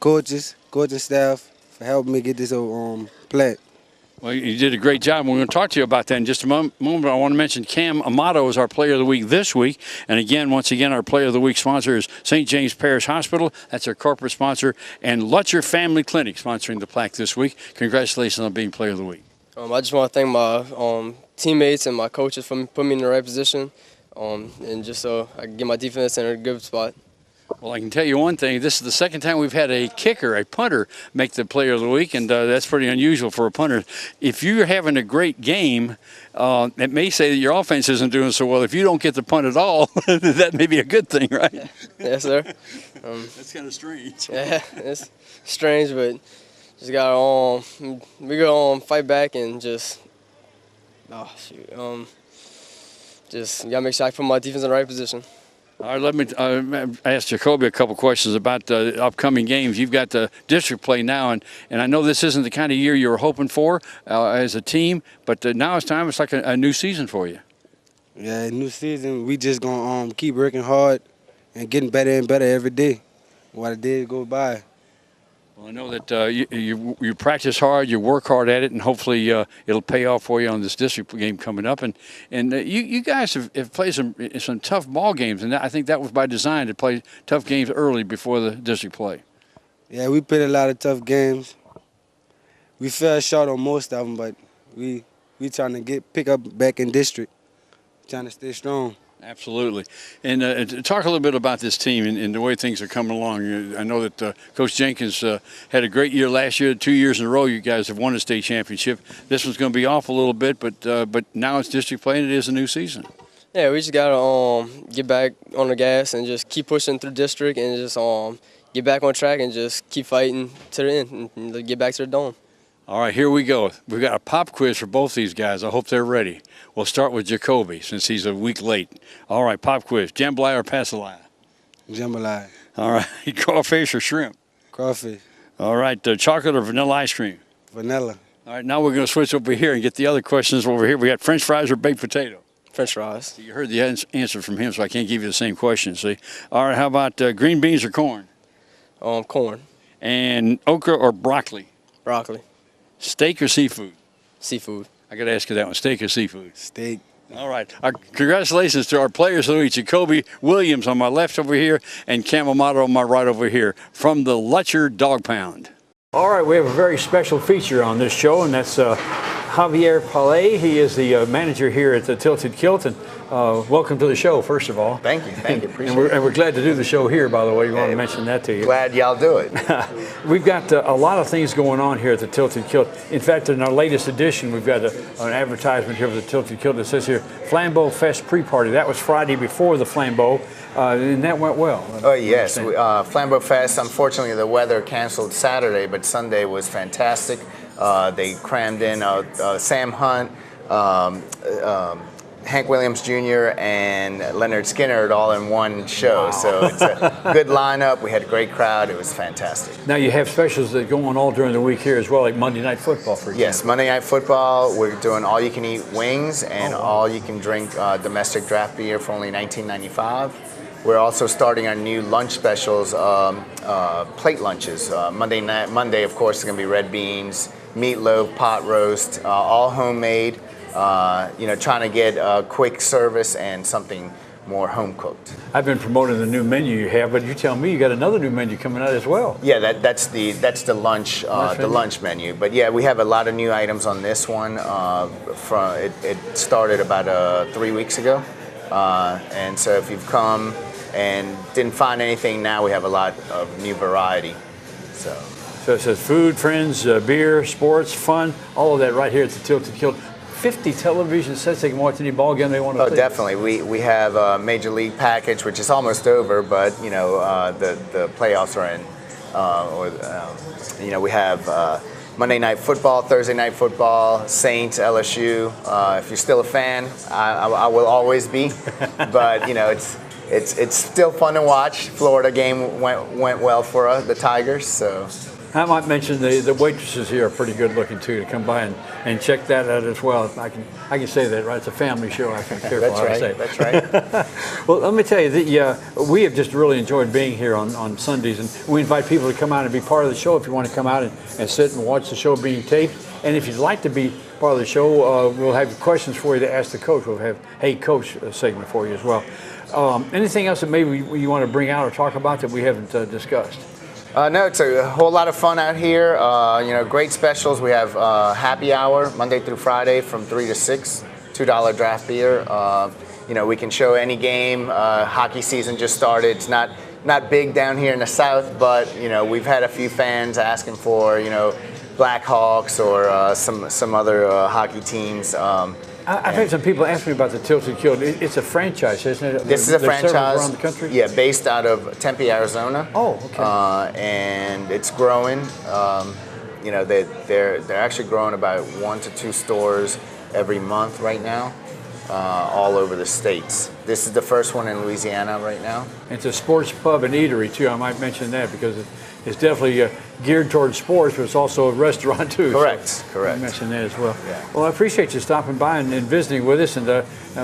B: coaches, coaching staff for helping me get this plaque.
A: Well, you did a great job. We're going to talk to you about that in just a moment. I want to mention Cam Amato is our Player of the Week this week. And again, once again, our Player of the Week sponsor is St. James Parish Hospital. That's our corporate sponsor. And Letcher Family Clinic sponsoring the plaque this week. Congratulations on being Player of the Week.
Q: I just want to thank my teammates and my coaches for putting me in the right position, and just so I can get my defense in a good spot.
A: Well, I can tell you one thing. This is the second time we've had a kicker, a punter, make the Player of the Week, and that's pretty unusual for a punter. If you're having a great game, it may say that your offense isn't doing so well. If you don't get the punt at all, that may be a good thing, right?
Q: Yes, sir.
A: That's kind of strange.
Q: Yeah, it's strange, but just got to we go fight back and just just got to make sure I put my defense in the right position.
A: All right, let me ask Jacoby a couple questions about the upcoming games. You've got the district play now, and I know this isn't the kind of year you were hoping for as a team, but now it's time. It's like a new season for you.
B: Yeah, new season. We just going to keep working hard and getting better and better every day while the days go by.
A: Well, I know that you practice hard, you work hard at it, and hopefully it'll pay off for you on this district game coming up. And you guys have played some tough ball games, and I think that was by design to play tough games early before the district play.
B: Yeah, we played a lot of tough games. We fell short on most of them, but we trying to pick up back in district, trying to stay strong.
A: Absolutely. And talk a little bit about this team and the way things are coming along. I know that Coach Jenkins had a great year last year. 2 years in a row you guys have won a state championship. This one's going to be off a little bit, but now it's district play and it is a new season.
Q: Yeah, we just got to get back on the gas and just keep pushing through district and just get back on track and just keep fighting to the end and get back to the dome.
A: All right, here we go. We've got a pop quiz for both these guys. I hope they're ready. We'll start with Jacoby since he's a week late. All right, pop quiz. Jambalaya or pastelaya?
B: Jambalaya.
A: All right, crawfish or shrimp?
B: Crawfish.
A: All right, chocolate or vanilla ice cream?
B: Vanilla.
A: All right, now we're going to switch over here and get the other questions over here. We got French fries or baked potato?
Q: French fries.
A: You heard the answer from him, so I can't give you the same question, see? All right, how about green beans or corn?
Q: Corn.
A: And okra or broccoli?
Q: Broccoli.
A: Steak or seafood?
Q: Seafood.
A: I got to ask you that one. Steak or seafood?
B: Steak.
A: All right. Congratulations to our players of the week. Jacoby Williams on my left over here and Cam Amato on my right over here from the Letcher Dog Pound. All right, we have a very special feature on this show, and that's Javier Palais. He is the manager here at the Tilted Kilt, and welcome to the show, first of all.
C: Thank you, appreciate
A: it. And we're glad to do the show here, by the way. We want to mention that to you.
C: Glad y'all do it.
A: We've got a lot of things going on here at the Tilted Kilt. In fact, in our latest edition, we've got an advertisement here for the Tilted Kilt that says here, Flambeau Fest pre-party. That was Friday before the Flambeau, and that went well.
C: Oh, yes. Flambeau Fest, unfortunately, the weather canceled Saturday, but Sunday was fantastic. They crammed in Sam Hunt, Hank Williams Jr., and Leonard Skinner all in one show. Wow. So it's a good lineup. We had a great crowd. It was fantastic.
A: Now you have specials that go on all during the week here as well, like Monday Night Football, for example.
C: Yes, Monday Night Football. We're doing all-you-can-eat wings and all-you-can-drink domestic draft beer for only $19.95. We're also starting our new lunch specials, plate lunches. Monday, of course, is going to be red beans, meatloaf, pot roast, all homemade. Trying to get quick service and something more home cooked.
A: I've been promoting the new menu you have, but you tell me you got another new menu coming out as well.
C: Yeah, that's the lunch menu. But yeah, we have a lot of new items on this one. It started about 3 weeks ago, and so if you've come and didn't find anything. Now we have a lot of new variety. So
A: it says food, friends, beer, sports, fun, all of that right here at the Tilted Kilt. 50 television sets, they can watch any ball game they want to play.
C: Oh, definitely. We have a Major League package, which is almost over, but you know the playoffs are in. You know, we have Monday Night Football, Thursday Night Football, Saints, LSU. If you're still a fan, I will always be. But you know, it's still fun to watch. Florida game went well for the Tigers, so.
A: I might mention the waitresses here are pretty good looking too, to come by and check that out as well. I can say that, right? It's a family show. I can be careful how I say it.
C: That's right.
A: Well, let me tell you, we have just really enjoyed being here on Sundays, and we invite people to come out and be part of the show if you want to come out and sit and watch the show being taped. And if you'd like to be part of the show, we'll have questions for you to ask the coach. We'll have Hey Coach segment for you as well. Anything else that maybe you want to bring out or talk about that we haven't discussed?
C: No, it's a whole lot of fun out here. You know, great specials. We have happy hour Monday through Friday from 3 to 6, $2 draft beer. You know, we can show any game. Hockey season just started. It's not big down here in the South, but you know, we've had a few fans asking for, you know, Blackhawks or some other hockey teams.
A: I've had some people ask me about the Tilted Kilt. It's a franchise, isn't it?
C: This is a franchise
A: around the country?
C: Yeah, based out of Tempe, Arizona.
A: Oh, okay.
C: And it's growing. You know, they're actually growing about 1 to 2 stores every month right now, all over the states. This is the first one in Louisiana right now.
A: It's a sports pub and eatery too. I might mention that because it's definitely geared towards sports, but it's also a restaurant too.
C: Correct,
A: so
C: correct.
A: I mentioned that as well.
C: Yeah.
A: Well, I appreciate you stopping by and visiting with us, and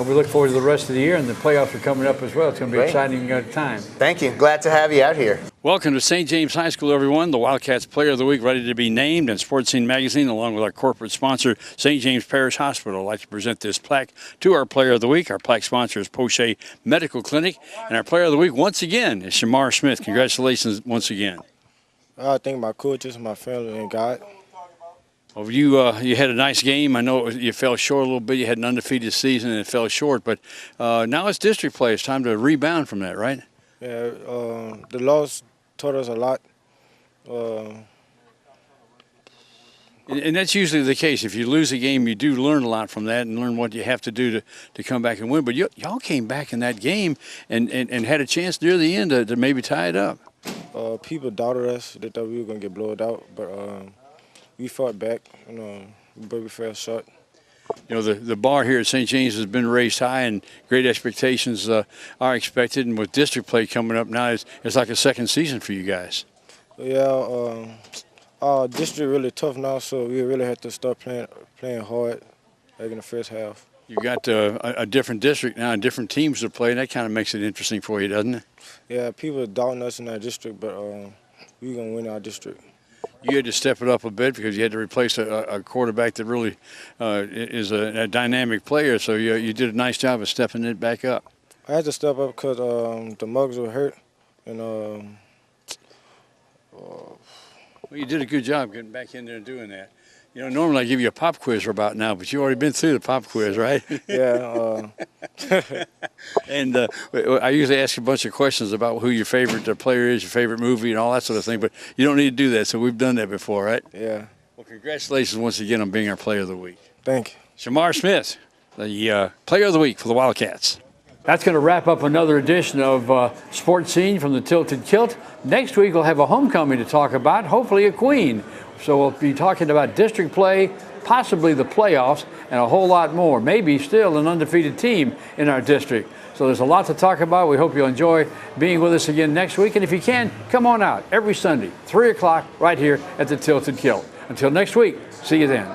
A: we look forward to the rest of the year, and the playoffs are coming up as well. It's going to be an exciting time.
C: Thank you. Glad to have you out here.
A: Welcome to St. James High School, everyone. The Wildcats Player of the Week ready to be named, and Sports Scene Magazine, along with our corporate sponsor, St. James Parish Hospital, would like to present this plaque to our Player of the Week. Our plaque sponsor is Poche Medical Clinic, and our Player of the Week, once again, is Shamar Smith. Congratulations once again.
B: I think my coaches, my family, and God.
A: Well, you had a nice game. I know you fell short a little bit. You had an undefeated season and it fell short, but now it's district play. It's time to rebound from that, right?
B: Yeah, the loss taught us a lot.
A: And that's usually the case. If you lose a game, you do learn a lot from that and learn what you have to do to come back and win. But y'all came back in that game and had a chance near the end to maybe tie it up.
B: People doubted us. They thought we were going to get blown out, but we fought back, but we fell short.
A: You know, the bar here at St. James has been raised high, and great expectations are expected. And with district play coming up now, it's like a second season for you guys.
B: Yeah, our district really tough now, so we really have to start playing hard, like in the first half.
A: You got a different district now and different teams to play, and that kind of makes it interesting for you, doesn't it?
B: Yeah, people are doubting us in our district, but we're going to win our district.
A: You had to step it up a bit because you had to replace a quarterback that really is a dynamic player, so you did a nice job of stepping it back up.
B: I had to step up because the Mugs were hurt, and
A: well, you did a good job getting back in there and doing that. You know, normally I give you a pop quiz for about now, but you already been through the pop quiz, right?
B: Yeah.
A: And I usually ask a bunch of questions about who your favorite player is, your favorite movie, and all that sort of thing, but you don't need to do that, so we've done that before, right?
B: Yeah.
A: Well, congratulations once again on being our Player of the Week.
B: Thank you.
A: Shamar Smith, the Player of the Week for the Wildcats. That's going to wrap up another edition of Sports Scene from the Tilted Kilt. Next week we'll have a homecoming to talk about, hopefully a queen. So we'll be talking about district play, possibly the playoffs, and a whole lot more. Maybe still an undefeated team in our district. So there's a lot to talk about. We hope you'll enjoy being with us again next week. And if you can, come on out every Sunday, 3 o'clock, right here at the Tilted Kilt. Until next week, see you then.